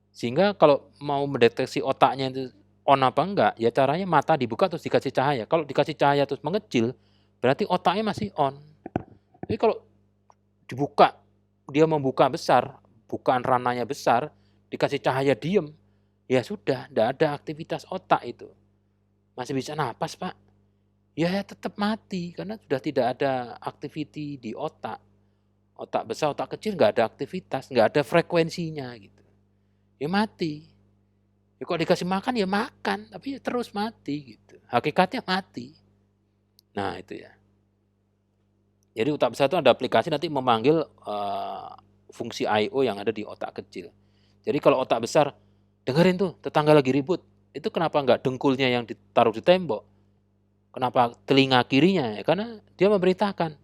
S1: Sehingga kalau mau mendeteksi otaknya itu on apa enggak, ya caranya mata dibuka terus dikasih cahaya. Kalau dikasih cahaya terus mengecil, berarti otaknya masih on. Jadi kalau dibuka, dia membuka besar, bukaan rananya besar, dikasih cahaya diem, ya sudah, enggak ada aktivitas otak itu. Masih bisa napas, Pak. Ya tetap mati karena sudah tidak ada aktiviti di otak. Otak besar, otak kecil nggak ada aktivitas, nggak ada frekuensinya gitu. Ya mati. Ya kok dikasih makan ya makan, tapi ya terus mati gitu. Hakikatnya mati. Nah itu ya. Jadi otak besar itu ada aplikasi nanti memanggil fungsi I/O yang ada di otak kecil. Jadi kalau otak besar, dengerin tuh tetangga lagi ribut, itu kenapa nggak dengkulnya yang ditaruh di tembok? Kenapa telinga kirinya? Ya karena dia memerintahkan,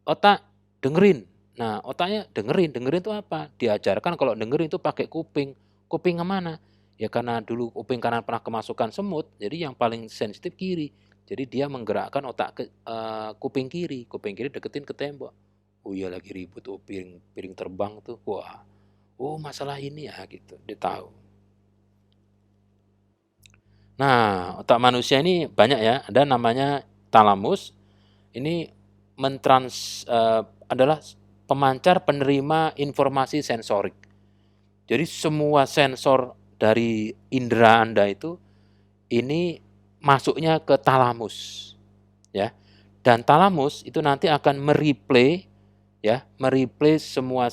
S1: otak dengerin. Nah otaknya dengerin, dengerin itu apa? Diajarkan kalau dengerin itu pakai kuping. Kuping kemana? Ya karena dulu kuping kanan pernah kemasukan semut, jadi yang paling sensitif kiri. Jadi dia menggerakkan kuping kiri deketin ke tembok. Oh iya lagi ribut, oh piring terbang tuh, wah, oh masalah ini ya gitu, dia tahu. Nah otak manusia ini banyak ya, ada namanya talamus, ini adalah pemancar penerima informasi sensorik. Jadi semua sensor dari indera Anda itu ini masuknya ke talamus, ya. Dan talamus itu nanti akan mereplay semua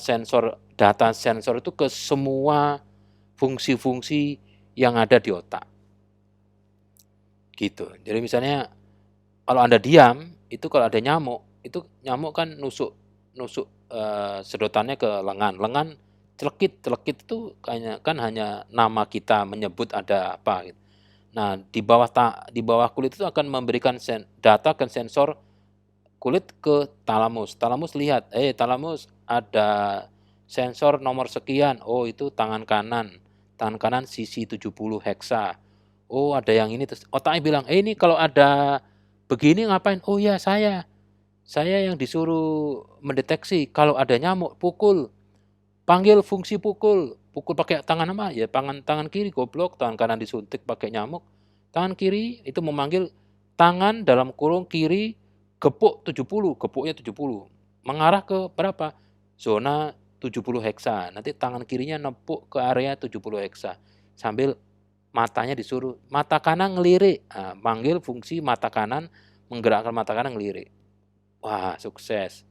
S1: data sensor itu ke semua fungsi-fungsi yang ada di otak. Gitu. Jadi misalnya kalau Anda diam, itu kalau ada nyamuk, itu nyamuk kan nusuk nusuk sedotannya ke lengan. Lengan celekit, celekit itu hanya nama kita menyebut ada apa gitu. Nah, di bawah kulit itu akan memberikan data ke sensor kulit ke talamus. Talamus lihat, talamus ada sensor nomor sekian. Oh, itu tangan kanan. Tangan kanan sisi 70 heksa. Oh, ada yang ini terus otaknya bilang, ini kalau ada begini ngapain? Oh ya, saya yang disuruh mendeteksi kalau ada nyamuk, pukul. Panggil fungsi pukul. Pukul pakai tangan apa? Ya tangan kiri goblok, tangan kanan disuntik pakai nyamuk. Tangan kiri itu memanggil tangan dalam kurung kiri gepuk 70, gepuknya 70. Mengarah ke berapa? Zona 70 heksa. Nanti tangan kirinya nepuk ke area 70 heksa. Sambil matanya disuruh, mata kanan ngelirik. Nah, panggil fungsi mata kanan, menggerakkan mata kanan ngelirik. Wah, sukses.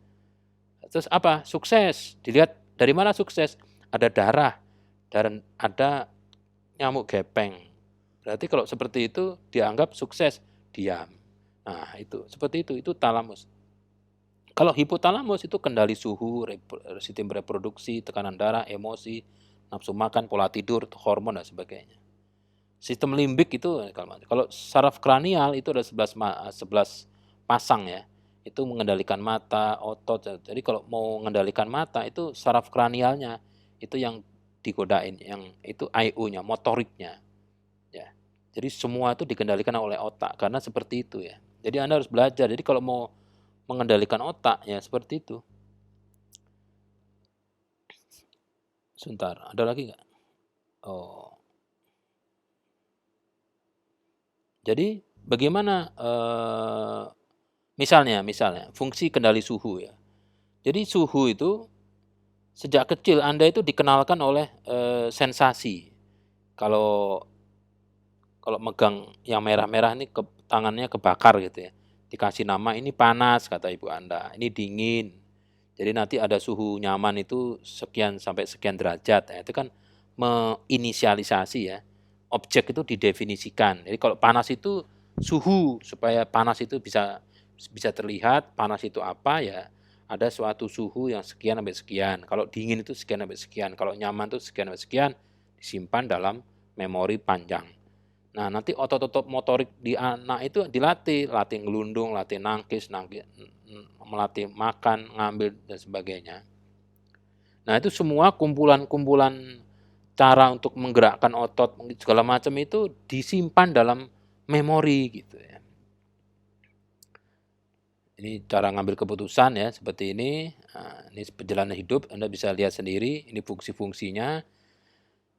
S1: Terus apa? Sukses. Dilihat dari mana sukses? Ada darah dan ada nyamuk gepeng. Berarti kalau seperti itu dianggap sukses, diam. Nah, itu seperti itu talamus. Kalau hipotalamus itu kendali suhu, sistem reproduksi, tekanan darah, emosi, nafsu makan, pola tidur, hormon dan sebagainya. Sistem limbik itu kalau saraf kranial itu ada 11 pasang ya. Itu mengendalikan mata, otot. Jadi kalau mau mengendalikan mata itu saraf kranialnya itu yang digodain, yang itu I/O-nya, motoriknya ya. Jadi semua itu dikendalikan oleh otak karena seperti itu ya. Jadi Anda harus belajar. Jadi kalau mau mengendalikan otak ya seperti itu. Sebentar, ada lagi nggak? Oh, jadi bagaimana misalnya fungsi kendali suhu ya. Jadi suhu itu Sejak kecil Anda itu dikenalkan oleh, sensasi. Kalau kalau megang yang merah-merah ini tangannya kebakar gitu ya, dikasih nama, "Ini panas," kata ibu Anda, "ini dingin." Jadi nanti ada suhu nyaman itu sekian sampai sekian derajat, nah itu kan menginisialisasi ya, objek itu didefinisikan. Jadi kalau panas itu suhu, supaya panas itu bisa bisa terlihat, panas itu apa, ya ada suatu suhu yang sekian sampai sekian, kalau dingin itu sekian sampai sekian, kalau nyaman itu sekian sampai sekian, disimpan dalam memori panjang. Nah, nanti otot-otot motorik di anak itu dilatih, latih ngelundung, latih nangkis, melatih makan, ngambil, dan sebagainya. Nah, itu semua kumpulan-kumpulan cara untuk menggerakkan otot, segala macam itu disimpan dalam memori gitu ya. Ini cara ngambil keputusan ya, seperti ini. Nah, ini perjalanan hidup, Anda bisa lihat sendiri, ini fungsi-fungsinya.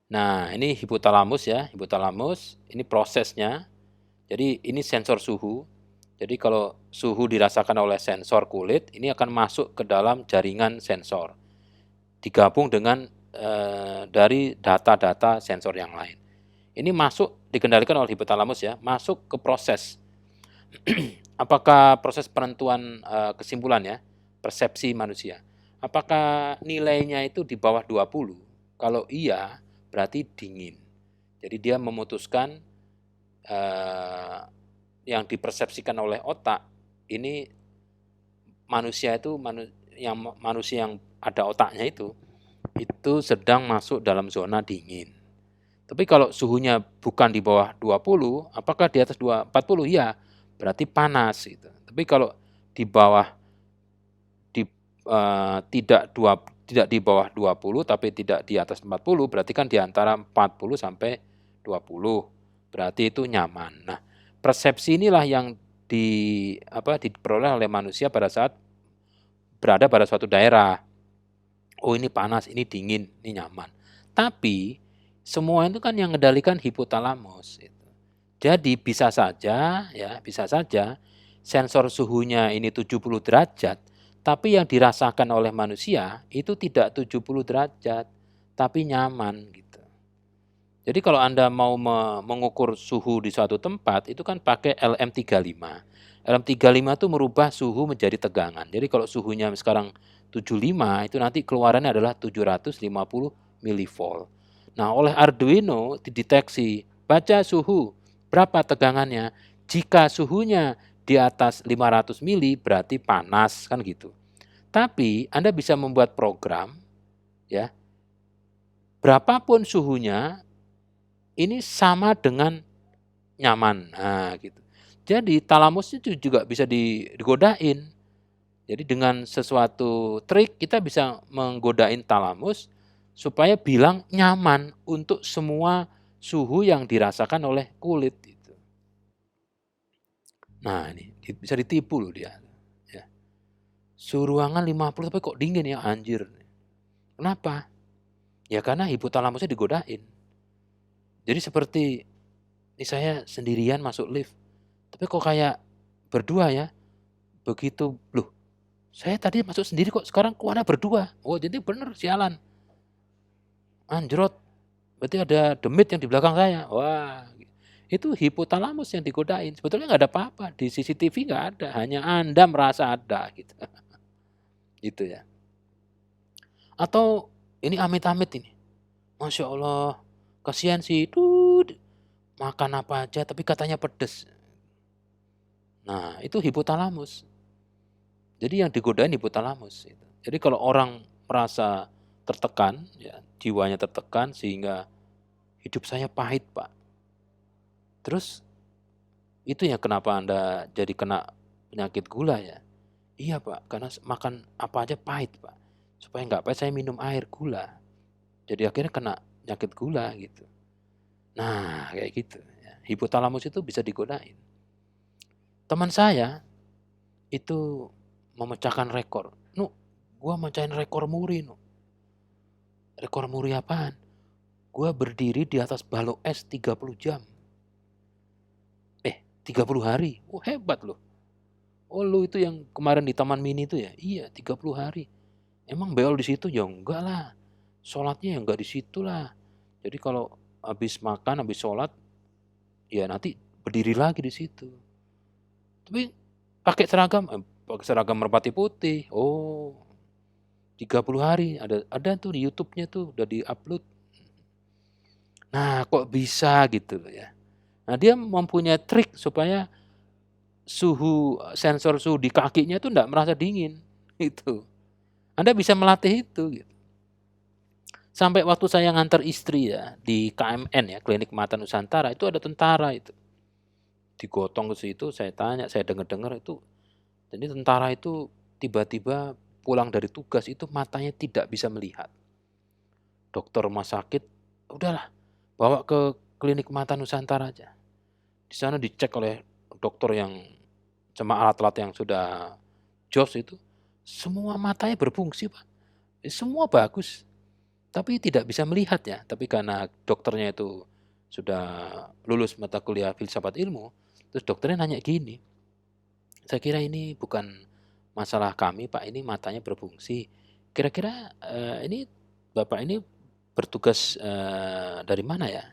S1: Nah, ini hipotalamus ya, hipotalamus, ini prosesnya. Jadi ini sensor suhu. Jadi kalau suhu dirasakan oleh sensor kulit, ini akan masuk ke dalam jaringan sensor. Digabung dengan dari data-data sensor yang lain. Ini masuk dikendalikan oleh hipotalamus ya, masuk ke proses. Apakah proses penentuan kesimpulan ya, persepsi manusia. Apakah nilainya itu di bawah 20? Kalau iya, berarti dingin. Jadi dia memutuskan yang dipersepsikan oleh otak ini manusia yang ada otaknya itu sedang masuk dalam zona dingin. Tapi kalau suhunya bukan di bawah 20, apakah di atas 40? Ya, berarti panas gitu. Tapi kalau di bawah tidak di bawah 20 tapi tidak di atas 40, berarti kan di antara 40 sampai 20. Berarti itu nyaman. Nah, persepsi inilah yang diperoleh oleh manusia pada saat berada pada suatu daerah. Oh, ini panas, ini dingin, ini nyaman. Tapi semua itu kan yang mengendalikan hipotalamus gitu. Jadi bisa saja ya, bisa saja sensor suhunya ini 70 derajat, tapi yang dirasakan oleh manusia itu tidak 70 derajat, tapi nyaman gitu. Jadi kalau Anda mau mengukur suhu di suatu tempat, itu kan pakai LM35. LM35 itu merubah suhu menjadi tegangan. Jadi kalau suhunya sekarang 75, itu nanti keluarannya adalah 750 milivolt. Nah, oleh Arduino dideteksi, baca suhu, berapa tegangannya. Jika suhunya di atas 500 mili, berarti panas, kan gitu. Tapi Anda bisa membuat program, ya, berapapun suhunya, ini sama dengan nyaman, nah gitu. Jadi talamus itu juga bisa digodain. Jadi dengan sesuatu trik kita bisa menggodain talamus supaya bilang nyaman untuk semua suhu yang dirasakan oleh kulit gitu. Nah ini bisa ditipu loh dia, ya. Suhu ruangan 50 tapi kok dingin ya, anjir. Kenapa? Ya karena hipotalamusnya digodain. Jadi seperti ini saya sendirian masuk lift, tapi kok kayak berdua ya? Begitu, loh saya tadi masuk sendiri kok sekarang keluarnya berdua. Oh jadi bener sialan. Anjrot, berarti ada demit yang di belakang saya. Wah, itu hipotalamus yang digodain. Sebetulnya nggak ada apa-apa, di CCTV nggak ada, hanya Anda merasa ada gitu. Gitu ya. Atau ini amit-amit ini. Masya Allah, kasihan sih, makan apa aja tapi katanya pedes. Nah, itu hipotalamus. Jadi yang digodain hipotalamus. Jadi kalau orang merasa tertekan, ya, jiwanya tertekan sehingga hidup saya pahit, Pak. Terus itu ya kenapa Anda jadi kena penyakit gula ya? Iya, Pak, karena makan apa aja pahit, Pak. Supaya nggak pahit saya minum air gula. Jadi akhirnya kena penyakit gula gitu. Nah, kayak gitu ya. Hipotalamus itu bisa digodain. Teman saya itu memecahkan rekor. Gua mecahin rekor muri, Rekor muri apaan? Gua berdiri di atas balok es 30 jam. 30 hari. Oh, hebat loh. Oh, lu itu yang kemarin di Taman Mini itu ya? Iya, 30 hari. Emang beol di situ? Ya enggak lah, sholatnya ya enggak di situ lah. Jadi kalau habis makan, habis sholat, ya nanti berdiri lagi di situ. Tapi pakai seragam merpati putih. Oh, 30 hari ada tuh di YouTube-nya tuh udah di-upload. Nah, kok bisa gitu loh ya. Nah, dia mempunyai trik supaya sensor suhu di kakinya itu enggak merasa dingin, gitu. Anda bisa melatih itu gitu. Sampai waktu saya nganter istri ya, di KMN ya, Klinik Mata Nusantara, itu ada tentara itu. Digotong ke situ, saya tanya, saya dengar-dengar itu, jadi tentara itu tiba-tiba pulang dari tugas itu matanya tidak bisa melihat. Dokter rumah sakit, udahlah bawa ke Klinik Mata Nusantara aja. Di sana dicek oleh dokter yang sama alat-alat yang sudah jos itu, semua matanya berfungsi, Pak. Semua bagus, tapi tidak bisa melihat ya. Tapi karena dokternya itu sudah lulus mata kuliah filsafat ilmu, terus dokternya nanya gini, "Saya kira ini bukan masalah kami, Pak, ini matanya berfungsi. Kira-kira, ini Bapak ini bertugas, dari mana ya?"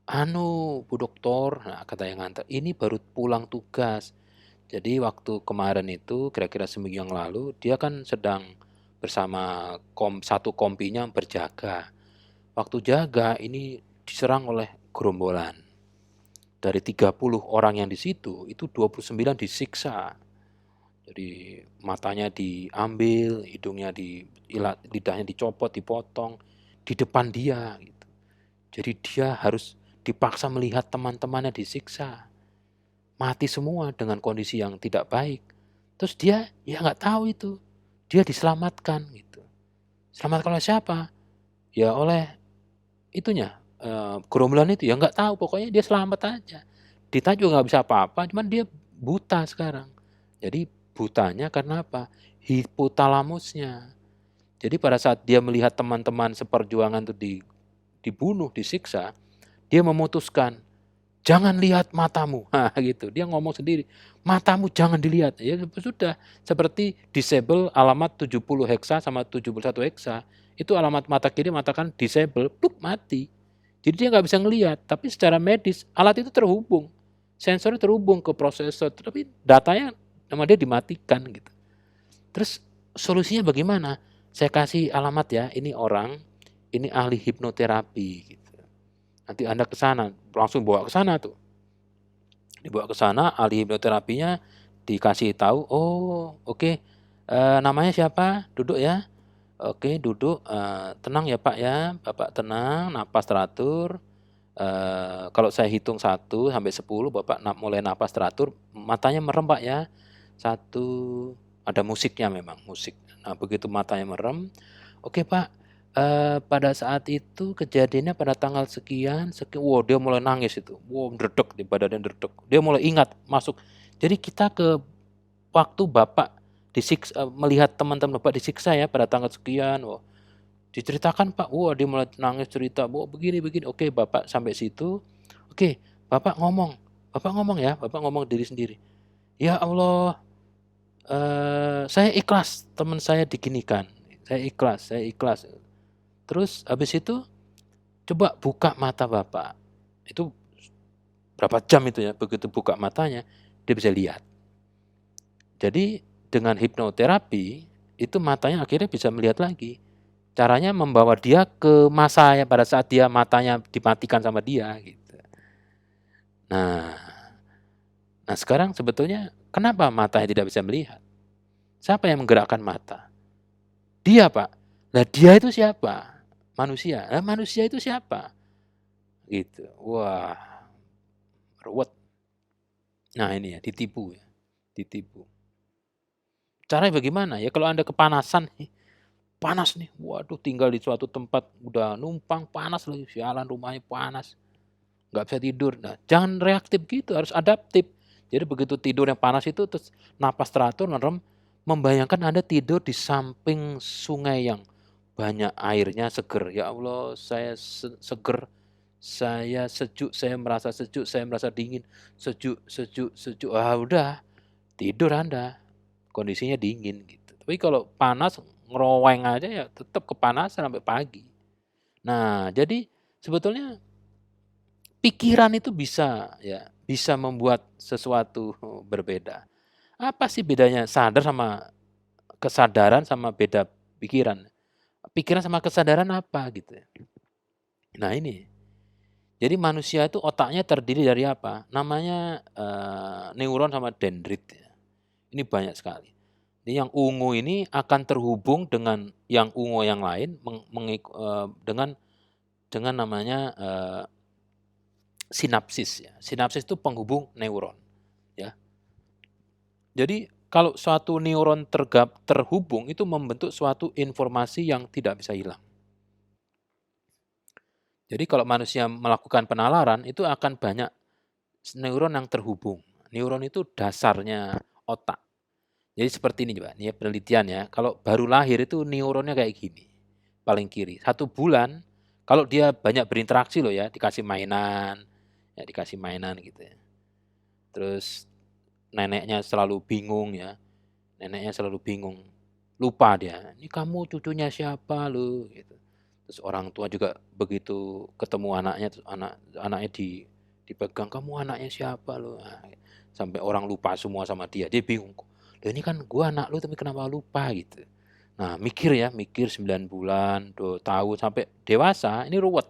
S1: "Anu, Bu Dokter," nah kata yang nganter, "ini baru pulang tugas. Jadi waktu kemarin itu kira-kira seminggu yang lalu dia kan sedang bersama satu kompinya berjaga. Waktu jaga ini diserang oleh gerombolan. Dari 30 orang yang di situ, itu 29 disiksa. Jadi matanya diambil, hidungnya lidahnya dicopot, dipotong di depan dia gitu. Jadi dia harus dipaksa melihat teman-temannya disiksa. Mati semua dengan kondisi yang tidak baik. Terus dia ya nggak tahu itu. Dia diselamatkan gitu. Selamatkan oleh siapa? Ya oleh itunya, gerombolan itu ya nggak tahu, pokoknya dia selamat aja. Ditanya juga nggak bisa apa-apa, cuman dia buta sekarang. Jadi butanya karena apa? Hipotalamusnya. Jadi pada saat dia melihat teman-teman seperjuangan itu dibunuh, disiksa, dia memutuskan, "Jangan lihat matamu." Nah, gitu. Dia ngomong sendiri, "Matamu jangan dilihat." Ya sudah, seperti disable alamat 70 heksa sama 71 heksa. Itu alamat mata kiri mengatakan disable, pluk, mati. Jadi dia nggak bisa ngelihat, tapi secara medis alat itu terhubung. Sensornya terhubung ke prosesor, tapi datanya sama dia dimatikan gitu. Terus solusinya bagaimana? Saya kasih alamat ya, ini orang, ini ahli hipnoterapi gitu. Nanti Anda ke sana, langsung bawa ke sana tuh. Dibawa ke sana, ahli hipnoterapinya dikasih tahu, "Oh, oke, namanya siapa? Duduk ya. Oke, duduk, tenang ya Pak ya, Bapak tenang, napas teratur, kalau saya hitung 1 sampai 10 Bapak mulai napas teratur, matanya merem Pak ya. 1, ada musiknya memang, musik. Nah, begitu matanya merem, "Oke Pak, pada saat itu kejadiannya pada tanggal sekian wow, dia mulai nangis itu, wow, dredeg di badannya dredeg. Dia mulai ingat masuk. Jadi kita ke waktu Bapak melihat teman-teman Bapak disiksa ya pada tanggal sekian, wow, diceritakan Pak, wah dia mulai nangis cerita, "Oh begini begini." Oke Bapak sampai situ, oke Bapak ngomong ya, Bapak ngomong diri sendiri, "Ya Allah, saya ikhlas teman saya diginikan, saya ikhlas." Terus habis itu coba buka mata Bapak, itu berapa jam itu ya, begitu buka matanya dia bisa lihat. Jadi dengan hipnoterapi, itu matanya akhirnya bisa melihat lagi. Caranya membawa dia ke masa ya pada saat dia matanya dimatikan sama dia gitu. Nah nah sekarang sebetulnya kenapa matanya tidak bisa melihat? Siapa yang menggerakkan mata? Dia, Pak. Lah dia itu siapa? Manusia. Lah manusia itu siapa? Gitu. Wah, ruwet. Nah ini ya, ditipu ya, ditipu. Caranya bagaimana? Ya kalau Anda kepanasan nih, panas nih, waduh tinggal di suatu tempat udah numpang panas lagi, sialan rumahnya panas. Nggak bisa tidur. Nah, jangan reaktif gitu, harus adaptif. Jadi begitu tidur yang panas itu terus napas teratur, ngerem, membayangkan Anda tidur di samping sungai yang banyak airnya seger. Ya Allah, saya seger, saya sejuk, saya merasa sejuk, saya merasa dingin, sejuk sejuk sejuk. Ah, udah, tidur Anda, kondisinya dingin gitu. Tapi kalau panas ngeroweng aja ya tetap kepanasan sampai pagi. Nah, jadi sebetulnya pikiran itu bisa ya, bisa membuat sesuatu berbeda. Apa sih bedanya sadar sama kesadaran sama beda pikiran? Pikiran sama kesadaran apa gitu ya? Nah ini, jadi manusia itu otaknya terdiri dari apa? Namanya, neuron sama dendrit ya. Ini banyak sekali. Jadi yang ungu ini akan terhubung dengan yang ungu yang lain dengan namanya, sinapsis ya. Sinapsis itu penghubung neuron ya. Jadi kalau suatu neuron terhubung itu membentuk suatu informasi yang tidak bisa hilang. Jadi kalau manusia melakukan penalaran itu akan banyak neuron yang terhubung. Neuron itu dasarnya otak. Jadi seperti ini coba, ini ya penelitian ya. Kalau baru lahir itu neuronnya kayak gini, paling kiri. 1 bulan, kalau dia banyak berinteraksi loh ya, dikasih mainan gitu ya. Terus neneknya selalu bingung ya, neneknya selalu bingung, lupa dia, "Ini kamu cucunya siapa lu?" Gitu. Terus orang tua juga begitu ketemu anaknya, terus anaknya dipegang, "Kamu anaknya siapa lu?" Nah, sampai orang lupa semua sama dia, dia bingung, "Loh ini kan gua anak lu tapi kenapa lupa?" Gitu. Nah mikir ya, mikir 9 bulan, 2 tahun, sampai dewasa ini ruwet.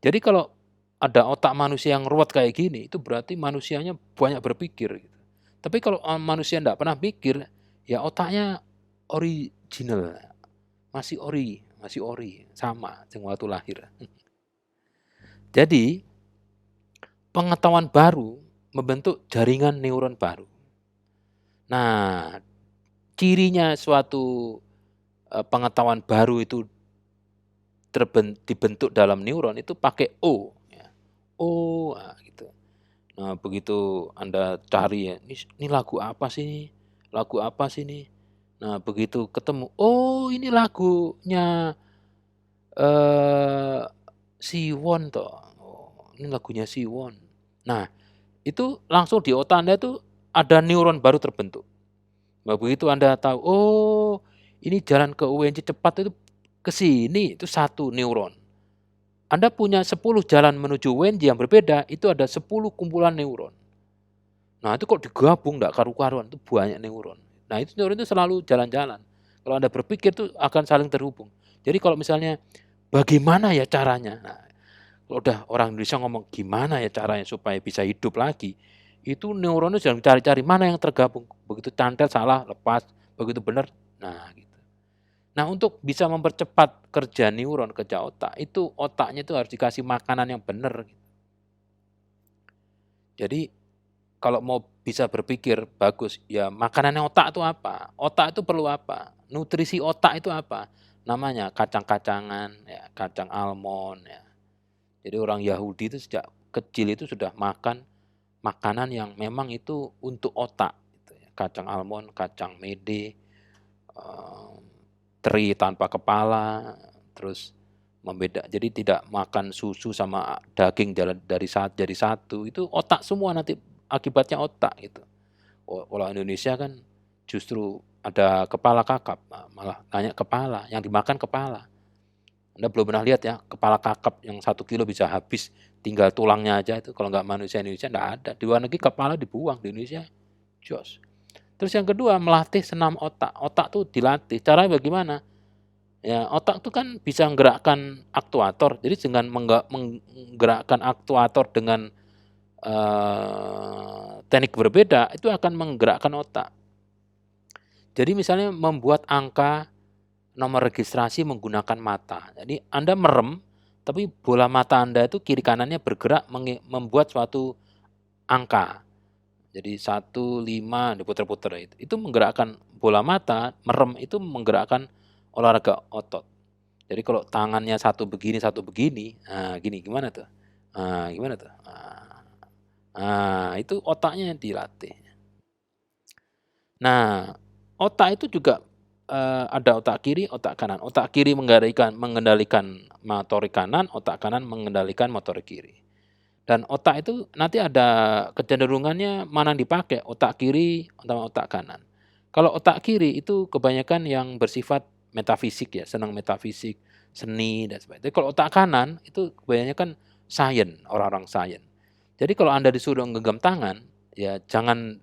S1: Jadi kalau ada otak manusia yang ruwet kayak gini, itu berarti manusianya banyak berpikir gitu. Tapi kalau, manusia ndak pernah pikir, ya otaknya original, masih ori, sama sing waktu lahir. Jadi, pengetahuan baru membentuk jaringan neuron baru. Nah, cirinya suatu, pengetahuan baru itu dibentuk dalam neuron itu pakai O ya, O, gitu. Nah, begitu Anda cari ya, "Ini lagu apa sih? Lagu apa sih ini?" Nah, begitu ketemu, "Oh, ini lagunya, eee, Siwon toh, oh, ini lagunya Siwon." Nah, itu langsung di otak Anda tuh ada neuron baru terbentuk. Nah, begitu Anda tahu, "Oh, ini jalan ke UNJ cepat itu ke sini," itu satu neuron. Anda punya 10 jalan menuju UNJ yang berbeda, itu ada 10 kumpulan neuron. Nah, itu kok digabung nggak karu-karuan, itu banyak neuron. Nah, itu neuron itu selalu jalan-jalan. Kalau Anda berpikir tuh akan saling terhubung. Jadi kalau misalnya, bagaimana ya caranya? Nah, kalau udah orang Indonesia ngomong, "Gimana ya caranya supaya bisa hidup lagi?" Itu neuronnya sedang cari-cari mana yang tergabung. Begitu cantel salah, lepas, begitu benar, nah gitu. Nah, untuk bisa mempercepat kerja neuron, kerja otak, itu otaknya itu harus dikasih makanan yang benar. Jadi kalau mau bisa berpikir bagus, ya makanannya otak itu apa? Otak itu perlu apa? Nutrisi otak itu apa? Namanya kacang-kacangan, ya, kacang almond, ya. Jadi orang Yahudi itu sejak kecil itu sudah makan makanan yang memang itu untuk otak, gitu ya. Kacang almond, kacang mede, eee, teri tanpa kepala, terus jadi tidak makan susu sama daging jadi satu, itu otak semua nanti, akibatnya otak gitu. Kalau Indonesia kan justru ada kepala kakap, malah tanya kepala, yang dimakan kepala. Anda belum pernah lihat ya, kepala kakap yang 1 kilo bisa habis, tinggal tulangnya aja itu kalau nggak manusia Indonesia nggak ada. Di luar negeri kepala dibuang, di Indonesia jos. Terus yang kedua melatih senam otak. Otak tuh dilatih, caranya bagaimana? Ya otak tuh kan bisa menggerakkan aktuator, jadi dengan menggerakkan aktuator dengan, teknik berbeda, itu akan menggerakkan otak. Jadi misalnya membuat angka nomor registrasi menggunakan mata. Jadi Anda merem, tapi bola mata Anda itu kiri kanannya bergerak membuat suatu angka. Jadi 1, 5 diputer-puter itu. Itu menggerakkan bola mata, merem itu menggerakkan olahraga otot. Jadi kalau tangannya satu begini, nah gini gimana tuh? Gimana tuh? Itu otaknya yang dilatih. Nah, otak itu juga, ada otak kiri, otak kanan. Otak kiri mengendalikan motorik kanan, otak kanan mengendalikan motorik kiri. Dan otak itu nanti ada kecenderungannya mana yang dipakai, otak kiri sama otak kanan. Kalau otak kiri itu kebanyakan yang bersifat metafisik ya, senang metafisik, seni dan sebagainya. Tapi kalau otak kanan itu kebanyakan sains, orang-orang sains. Jadi kalau Anda disuruh genggam tangan, ya jangan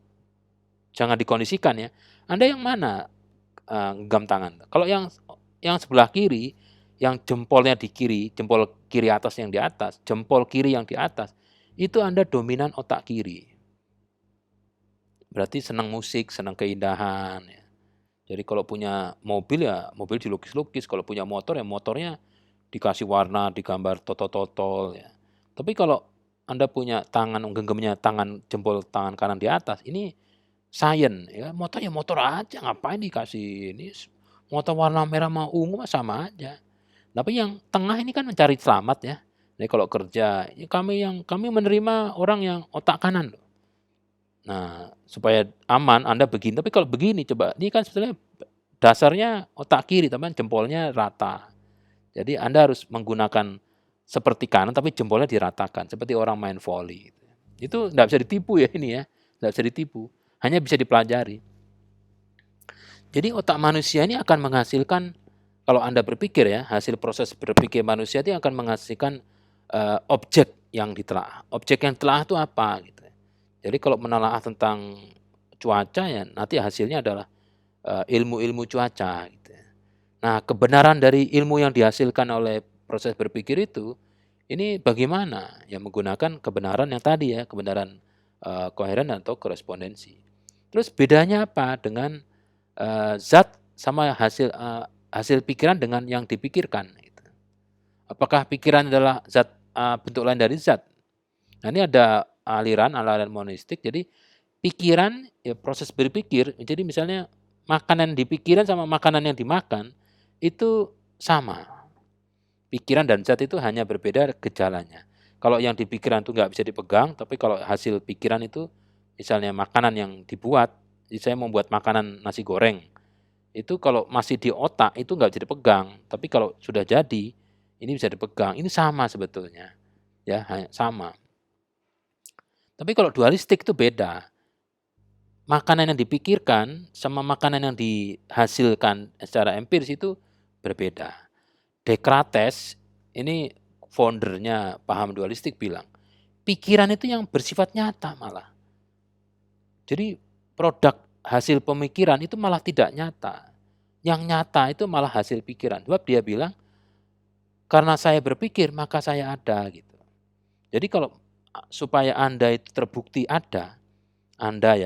S1: jangan dikondisikan ya. Anda yang mana genggam tangan? Kalau yang sebelah kiri, yang jempolnya di kiri, jempol kiri atas yang di atas, jempol kiri yang di atas, itu Anda dominan otak kiri. Berarti senang musik, senang keindahan ya. Jadi kalau punya mobil ya mobil dilukis-lukis, kalau punya motor ya motornya dikasih warna, digambar totol-totol ya. Tapi kalau Anda punya tangan genggamnya tangan jempol tangan kanan di atas, ini sains ya, motor ya motor aja ngapain dikasih ini motor warna merah sama ungu mah sama aja. Tapi yang tengah ini kan mencari selamat ya. Jadi kalau kerja, ya kami menerima orang yang otak kanan loh. Nah, supaya aman Anda begini, tapi kalau begini coba, ini kan sebetulnya dasarnya otak kiri, teman jempolnya rata. Jadi Anda harus menggunakan seperti kanan, tapi jempolnya diratakan, seperti orang main volley. Itu nggak bisa ditipu ya ini ya, nggak bisa ditipu, hanya bisa dipelajari. Jadi otak manusia ini akan menghasilkan, kalau Anda berpikir ya, hasil proses berpikir manusia itu akan menghasilkan objek yang ditelaah. Objek yang ditelaah itu apa? Gitu. Jadi kalau menelaah tentang cuaca ya nanti hasilnya adalah ilmu-ilmu cuaca. Gitu. Nah kebenaran dari ilmu yang dihasilkan oleh proses berpikir itu, ini bagaimana? Ya menggunakan kebenaran yang tadi ya, kebenaran koheren atau korespondensi. Terus bedanya apa dengan zat sama hasil pikiran dengan yang dipikirkan? Gitu. Apakah pikiran adalah zat bentuk lain dari zat? Nah ini ada aliran monistik. Jadi pikiran ya proses berpikir. Jadi misalnya makanan di pikiran sama makanan yang dimakan itu sama. Pikiran dan zat itu hanya berbeda gejalanya. Kalau yang di pikiran itu nggak bisa dipegang, tapi kalau hasil pikiran itu misalnya makanan yang dibuat, saya membuat makanan nasi goreng, itu kalau masih di otak itu nggak bisa dipegang, tapi kalau sudah jadi ini bisa dipegang. Ini sama sebetulnya, ya sama. Tapi kalau dualistik itu beda. Makanan yang dipikirkan sama makanan yang dihasilkan secara empiris itu berbeda. Descartes, ini foundernya paham dualistik bilang, pikiran itu yang bersifat nyata malah. Jadi produk hasil pemikiran itu malah tidak nyata. Yang nyata itu malah hasil pikiran. Sebab dia bilang, karena saya berpikir maka saya ada gitu. Jadi kalau supaya Anda itu terbukti ada, Anda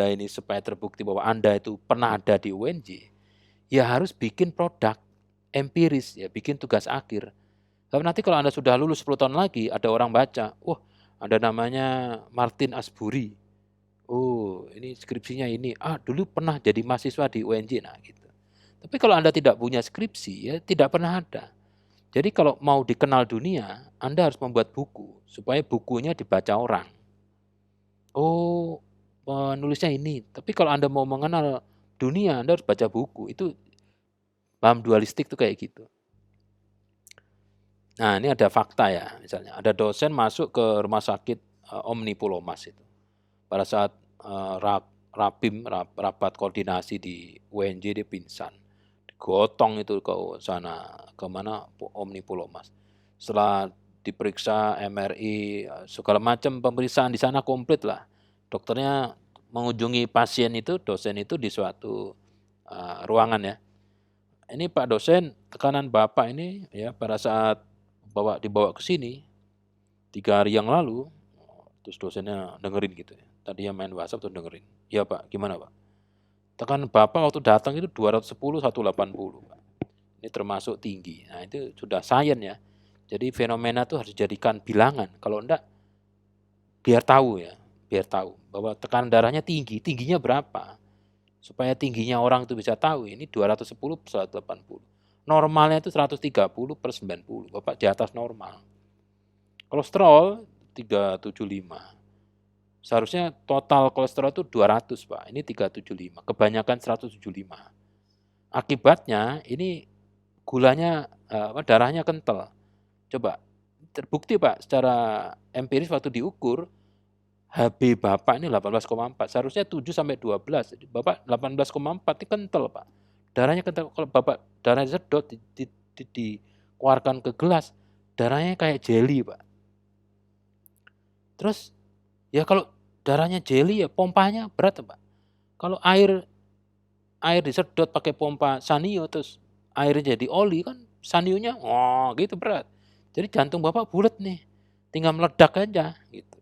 S1: ini supaya terbukti bahwa Anda itu pernah ada di UNJ, ya harus bikin produk empiris, ya bikin tugas akhir. Tapi nanti kalau Anda sudah lulus 10 tahun lagi, ada orang baca, wah ada namanya Martin Asbury. Oh ini skripsinya ini, dulu pernah jadi mahasiswa di UNJ, nah gitu. Tapi kalau Anda tidak punya skripsi, ya tidak pernah ada. Jadi kalau mau dikenal dunia, Anda harus membuat buku, supaya bukunya dibaca orang. Oh, penulisnya ini. Tapi kalau Anda mau mengenal dunia, Anda harus baca buku. Itu paham dualistik tuh kayak gitu. Nah, ini ada fakta ya, misalnya ada dosen masuk ke rumah sakit Omni Pulomas itu. Pada saat rapat koordinasi di UNJ dia pingsan. Digotong itu ke sana, ke mana Omni Pulomas. Setelah diperiksa MRI segala macam pemeriksaan di sana komplit lah. Dokternya mengunjungi pasien itu, dosen itu di suatu ruangan ya. Ini Pak dosen, tekanan Bapak ini ya pada saat dibawa ke sini 3 hari yang lalu, terus dosennya dengerin gitu ya. Tadinya main WhatsApp tuh dengerin. "Iya Pak, gimana Pak?" Tekanan Bapak waktu datang itu 210, 180 Pak. Ini termasuk tinggi. Nah itu sudah sains ya. Jadi fenomena itu harus dijadikan bilangan. Kalau enggak, biar tahu ya, biar tahu bahwa tekanan darahnya tinggi. Tingginya berapa? Supaya tingginya orang itu bisa tahu, ini 210 per 180. Normalnya itu 130 per 90, Bapak di atas normal. Kolesterol 375. Seharusnya total kolesterol itu 200 Pak, ini 375, kebanyakan 175. Akibatnya ini gulanya, darahnya kental. Coba, terbukti Pak secara empiris waktu diukur, HB Bapak ini 18,4, seharusnya 7 sampai 12. Jadi Bapak 18,4 ini kental, Pak. Darahnya kental. Kalau Bapak darahnya sedot dikeluarkan ke gelas, darahnya kayak jelly, Pak. Terus ya kalau darahnya jelly ya pompanya berat, Pak. Kalau air disedot pakai pompa Sanyo terus airnya jadi oli kan Sanyonya gitu berat. Jadi jantung Bapak bulet nih. Tinggal meledak aja gitu.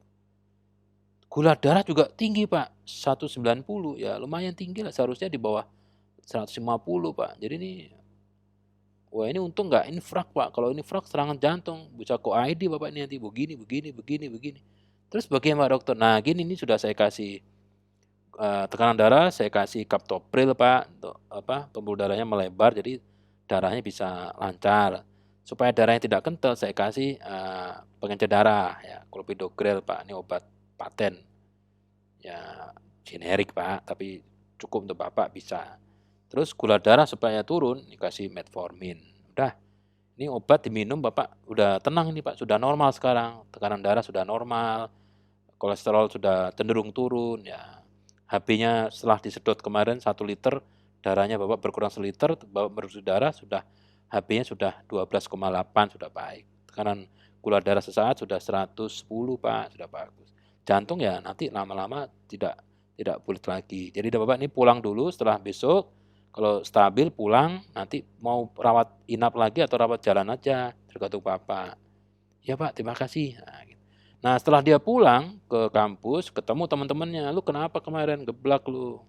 S1: Gula darah juga tinggi, Pak, 190, ya lumayan tinggi lah, seharusnya di bawah 150, Pak. Jadi ini, wah ini untung nggak infrak, Pak. Kalau infrak serangan jantung, bisa ID Bapak ini nanti begini, begini, begini, begini. Terus bagaimana dokter? Nah gini, ini sudah saya kasih tekanan darah, saya kasih Captopril, Pak, untuk pembuluh darahnya melebar, jadi darahnya bisa lancar. Supaya darahnya tidak kental, saya kasih pengencer darah, ya, Clopidogrel, Pak. Ini obat paten. Ya generik, Pak, tapi cukup untuk Bapak bisa. Terus gula darah supaya turun dikasih metformin. Udah, ini obat diminum Bapak udah tenang ini, Pak, sudah normal sekarang. Tekanan darah sudah normal, kolesterol sudah cenderung turun ya. HB-nya setelah disedot kemarin 1 liter, darahnya Bapak berkurang 1 liter, Bapak berusur darah sudah HB-nya sudah 12,8, sudah baik. Tekanan gula darah sesaat sudah 110, Pak, sudah bagus. Jantung ya nanti lama-lama tidak bulet lagi. Jadi Bapak ini pulang dulu setelah besok, kalau stabil pulang, nanti mau rawat inap lagi atau rawat jalan aja, tergantung Bapak. Ya Pak, terima kasih. Nah, gitu. Nah setelah dia pulang ke kampus, ketemu teman-temannya, lu kenapa kemarin geblak lu?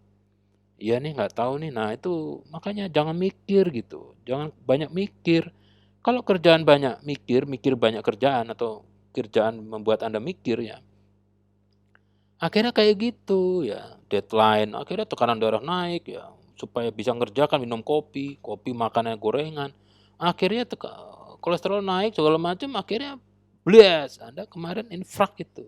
S1: Iya nih nggak tahu nih. Nah itu makanya jangan mikir gitu, jangan banyak mikir. Kalau kerjaan banyak mikir banyak kerjaan atau kerjaan membuat Anda mikir ya, akhirnya kayak gitu ya, deadline, akhirnya tekanan darah naik ya, supaya bisa ngerjakan minum kopi, makannya gorengan, akhirnya kolesterol naik segala macam, akhirnya blast, Anda kemarin infrak itu.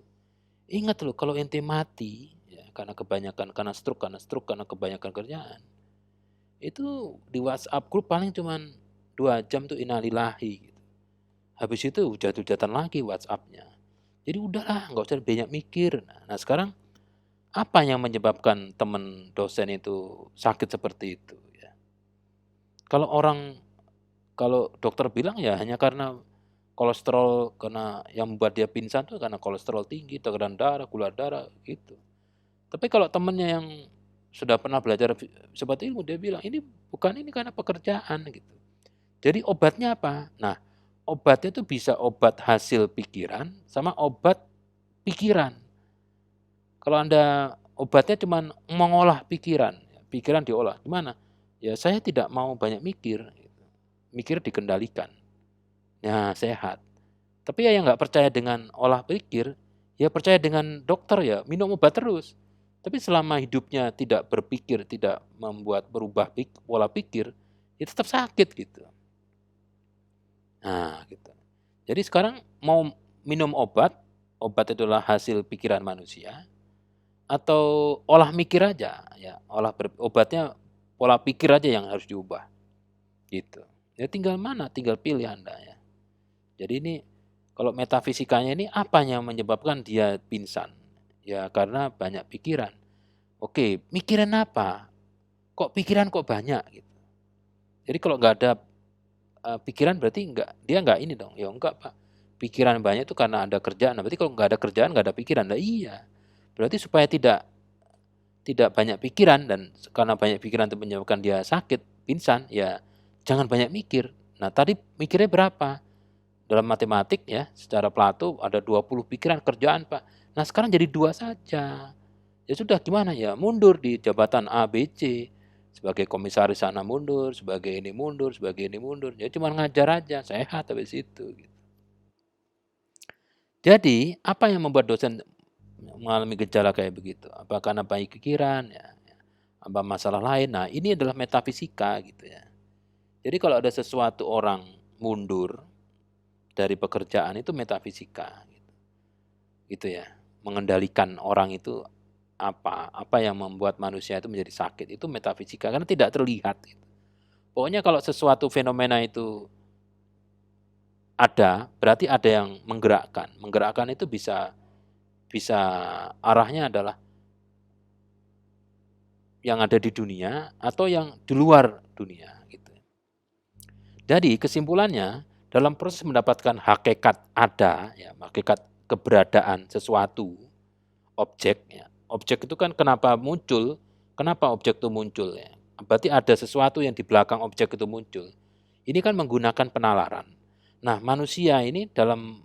S1: Ingat loh kalau ente mati ya karena kebanyakan karena stroke karena kebanyakan kerjaan, itu di WhatsApp grup paling cuman 2 jam tuh innalillahi gitu. Habis itu hujat-hujatan lagi WhatsApp-nya. Jadi udahlah nggak usah banyak mikir. Nah sekarang apa yang menyebabkan teman dosen itu sakit seperti itu ya? Kalau kalau dokter bilang ya hanya karena kolesterol, karena yang membuat dia pingsan tuh karena kolesterol tinggi, tekanan darah, gula darah gitu. Tapi kalau temennya yang sudah pernah belajar seperti ilmu dia bilang ini bukan ini karena pekerjaan gitu. Jadi obatnya apa? Nah, obatnya itu bisa obat hasil pikiran sama obat pikiran. Kalau Anda obatnya cuman mengolah pikiran, pikiran diolah, gimana? Ya saya tidak mau banyak mikir, gitu. Mikir dikendalikan, ya sehat. Tapi ya yang nggak percaya dengan olah pikir, ya percaya dengan dokter ya minum obat terus. Tapi selama hidupnya tidak berpikir, tidak membuat berubah pola pikir, ya tetap sakit gitu. Nah gitu. Jadi sekarang mau minum obat, obat itulah hasil pikiran manusia, atau olah mikir aja, ya obatnya pola pikir aja yang harus diubah, gitu. Ya tinggal mana, tinggal pilih Anda ya. Jadi ini kalau metafisikanya ini apa yang menyebabkan dia pingsan? Ya karena banyak pikiran. Oke, mikirin apa? Kok pikiran kok banyak gitu. Jadi kalau nggak ada pikiran berarti dia nggak ini dong. Ya enggak Pak. Pikiran banyak itu karena ada kerjaan. Nah, berarti kalau nggak ada kerjaan nggak ada pikiran. Nah iya. Berarti supaya tidak banyak pikiran dan karena banyak pikiran itu menyebabkan dia sakit, pingsan, ya jangan banyak mikir. Nah, tadi mikirnya berapa? Dalam matematik ya, secara Plato ada 20 pikiran kerjaan, Pak. Nah, sekarang jadi 2 saja. Ya sudah gimana ya, mundur di jabatan A, B, C. Sebagai komisaris sana mundur, sebagai ini mundur, sebagai ini mundur. Ya cuma ngajar aja, sehat habis itu. Gitu. Jadi, apa yang membuat dosen mengalami gejala kayak begitu? Apa karena banyak pikiran ya? Apa masalah lain? Nah, ini adalah metafisika gitu ya. Jadi kalau ada sesuatu orang mundur dari pekerjaan itu metafisika gitu. Gitu ya. Mengendalikan orang itu apa yang membuat manusia itu menjadi sakit itu metafisika karena tidak terlihat gitu. Pokoknya kalau sesuatu fenomena itu ada, berarti ada yang menggerakkan. Menggerakkan itu bisa bisa arahnya adalah yang ada di dunia atau yang di luar dunia gitu. Jadi kesimpulannya dalam proses mendapatkan hakikat ada ya, hakikat keberadaan sesuatu, objek ya. Objek itu kan kenapa muncul? Kenapa objek itu muncul ya? Berarti ada sesuatu yang di belakang objek itu muncul. Ini kan menggunakan penalaran. Nah, manusia ini dalam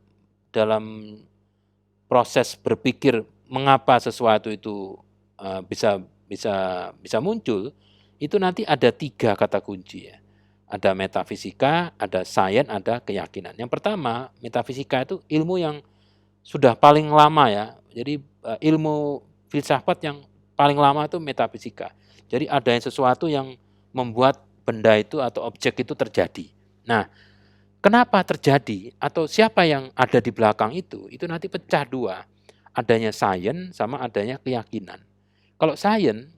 S1: proses berpikir mengapa sesuatu itu bisa bisa bisa muncul, itu nanti ada 3 kata kunci ya. Ada metafisika, ada sains, ada keyakinan. Yang pertama, metafisika itu ilmu yang sudah paling lama ya. Jadi ilmu filsafat yang paling lama itu metafisika. Jadi ada yang sesuatu yang membuat benda itu atau objek itu terjadi. Nah, kenapa terjadi atau siapa yang ada di belakang itu nanti pecah dua. Adanya sains sama adanya keyakinan. Kalau sains,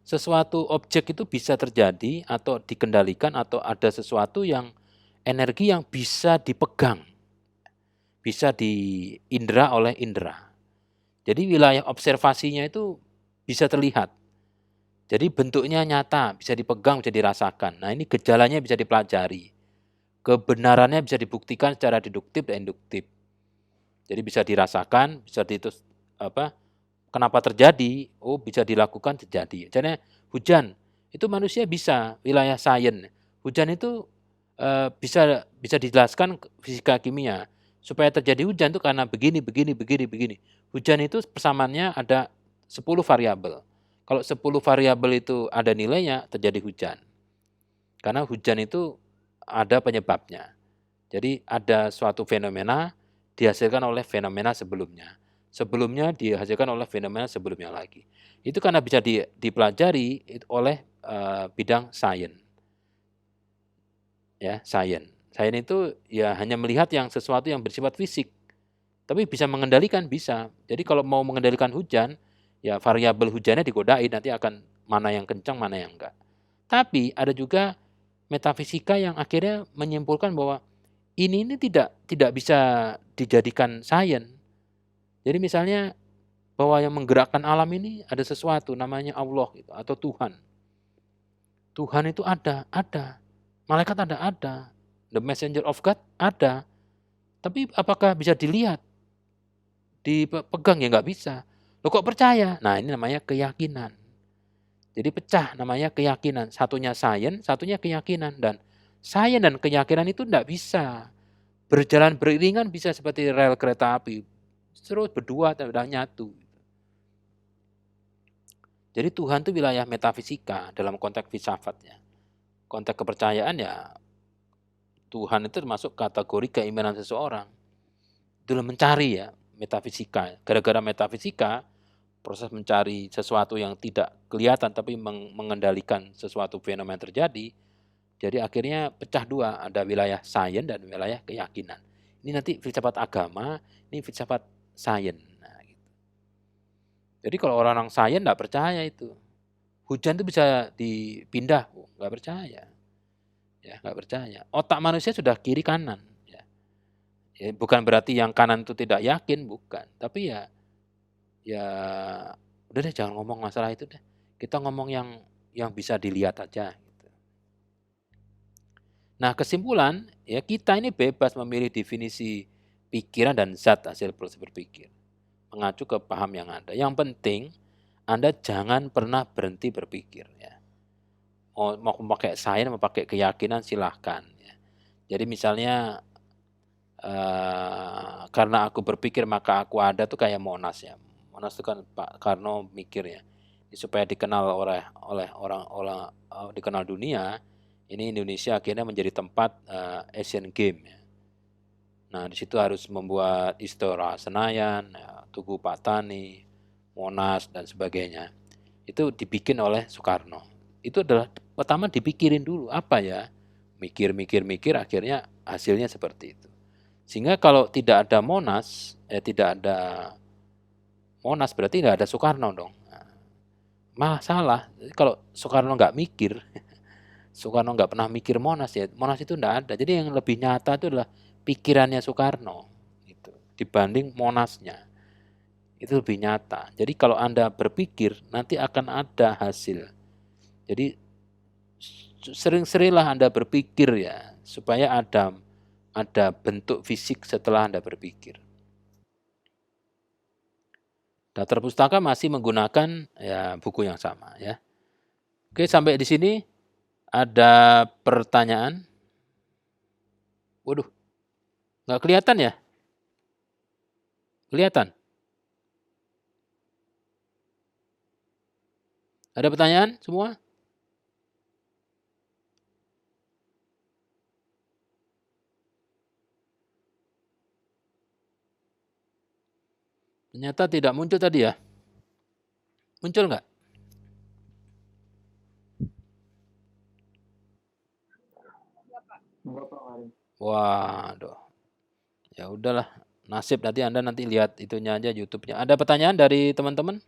S1: sesuatu objek itu bisa terjadi atau dikendalikan atau ada sesuatu yang energi yang bisa dipegang, bisa diindra oleh indera. Jadi wilayah observasinya itu bisa terlihat. Jadi bentuknya nyata, bisa dipegang, bisa dirasakan. Nah, ini gejalanya bisa dipelajari. Kebenarannya bisa dibuktikan secara deduktif dan induktif. Jadi bisa dirasakan, bisa ditus apa? Kenapa terjadi? Oh, bisa dilakukan terjadi. Jadi hujan itu manusia bisa wilayah sains. Hujan itu bisa bisa dijelaskan fisika kimia. Supaya terjadi hujan itu karena begini, begini, begini, begini. Hujan itu persamaannya ada 10 variabel. Kalau 10 variabel itu ada nilainya, terjadi hujan. Karena hujan itu ada penyebabnya. Jadi ada suatu fenomena dihasilkan oleh fenomena sebelumnya. Sebelumnya dihasilkan oleh fenomena sebelumnya lagi. Itu karena bisa dipelajari oleh bidang sains. Ya, sains. Sains itu ya hanya melihat yang sesuatu yang bersifat fisik. Tapi bisa mengendalikan bisa. Jadi kalau mau mengendalikan hujan, ya variabel hujannya digodain nanti akan mana yang kencang, mana yang enggak. Tapi ada juga metafisika yang akhirnya menyimpulkan bahwa ini tidak bisa dijadikan sains. Jadi misalnya bahwa yang menggerakkan alam ini ada sesuatu namanya Allah gitu, atau Tuhan. Tuhan itu ada. Malaikat ada. The messenger of God ada. Tapi apakah bisa dilihat? Dipegang ya nggak bisa. Loh kok percaya? Nah ini namanya keyakinan. Jadi pecah namanya keyakinan. Satunya sains, satunya keyakinan. Dan sains dan keyakinan itu nggak bisa berjalan beriringan, bisa seperti rel kereta api. Terus berdua tidak nyatu. Jadi Tuhan itu wilayah metafisika dalam konteks filsafatnya. Konteks kepercayaan ya Tuhan itu termasuk kategori keimanan seseorang. Dalam mencari ya metafisika. Gara-gara metafisika, proses mencari sesuatu yang tidak kelihatan tapi mengendalikan sesuatu fenomena yang terjadi, jadi akhirnya pecah dua, ada wilayah sains dan wilayah keyakinan. Ini nanti filsafat agama, ini filsafat sains. Nah, gitu. Jadi kalau orang-orang sains nggak percaya itu. Hujan itu bisa dipindah, nggak percaya. Ya, nggak percaya. Otak manusia sudah kiri kanan. Ya, bukan berarti yang kanan itu tidak yakin, bukan. Tapi ya udah deh jangan ngomong masalah itu deh. Kita ngomong yang bisa dilihat aja. Gitu. Nah kesimpulan ya kita ini bebas memilih definisi pikiran dan zat hasil proses berpikir. Mengacu ke paham yang ada. Yang penting Anda jangan pernah berhenti berpikir ya. Mau pakai sains, mau pakai keyakinan silahkan. Ya. Jadi misalnya karena aku berpikir maka aku ada tuh kayak Monas ya. Monas itu kan Pak Karno mikir ya. Supaya dikenal oleh orang dikenal dunia, ini Indonesia akhirnya menjadi tempat Asian Games ya. Nah, di situ harus membuat Istora Senayan, ya, Tugu Patani, Monas dan sebagainya. Itu dibikin oleh Soekarno. Itu adalah pertama dipikirin dulu apa ya. Mikir akhirnya hasilnya seperti itu. Sehingga kalau tidak ada Monas, tidak ada Monas berarti nggak ada Soekarno dong. Malah salah. Kalau Soekarno nggak mikir, Soekarno nggak pernah mikir Monas ya, Monas itu nggak ada. Jadi yang lebih nyata itu adalah pikirannya Soekarno, gitu, dibanding Monasnya. Itu lebih nyata. Jadi kalau Anda berpikir, nanti akan ada hasil. Jadi sering-seringlah Anda berpikir ya, supaya ada bentuk fisik setelah Anda berpikir. Daftar pustaka masih menggunakan ya buku yang sama ya. Oke, sampai di sini ada pertanyaan? Waduh, nggak kelihatan ya? Kelihatan? Ada pertanyaan semua? Ternyata tidak muncul tadi ya? Muncul nggak? Waduh, ya udahlah. Nasib nanti lihat itunya aja YouTube-nya. Ada pertanyaan dari teman-teman?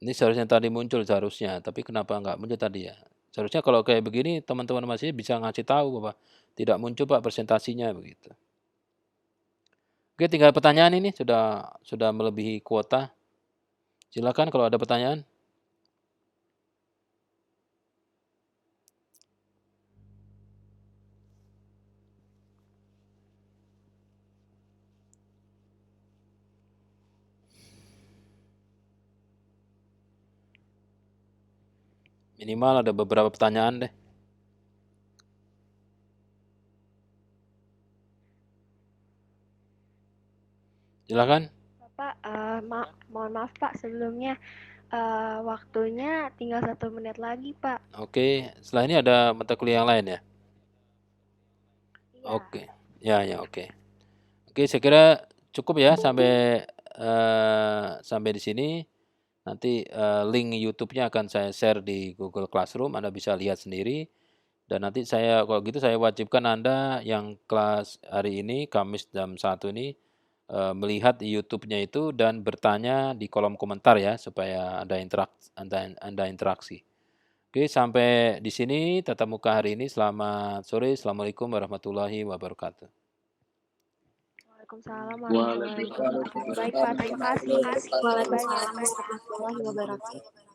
S1: Ini seharusnya tadi muncul seharusnya, tapi kenapa nggak muncul tadi ya? Seharusnya kalau kayak begini teman-teman masih bisa ngasih tahu bahwa tidak muncul Pak presentasinya begitu. Oke, tinggal pertanyaan ini sudah melebihi kuota. Silakan kalau ada pertanyaan. Minimal ada beberapa pertanyaan deh. Silakan.
S3: Pak, mohon maaf Pak sebelumnya waktunya tinggal 1 menit lagi Pak.
S1: Oke, setelah ini ada mata kuliah yang lain ya?
S3: Iya.
S1: Oke, ya oke. Oke, saya kira cukup ya sampai di sini. Nanti link YouTube-nya akan saya share di Google Classroom, Anda bisa lihat sendiri. Dan nanti kalau gitu saya wajibkan Anda yang kelas hari ini, Kamis jam 1 ini, melihat di YouTube-nya itu dan bertanya di kolom komentar ya, supaya Anda interaksi. Oke, sampai di sini tatap muka hari ini. Selamat sore, Assalamualaikum warahmatullahi wabarakatuh.
S3: Waalaikumsalam warahmatullahi wabarakatuh. Baik Pak, terima kasih.
S4: Waalaikumsalam warahmatullahi wabarakatuh.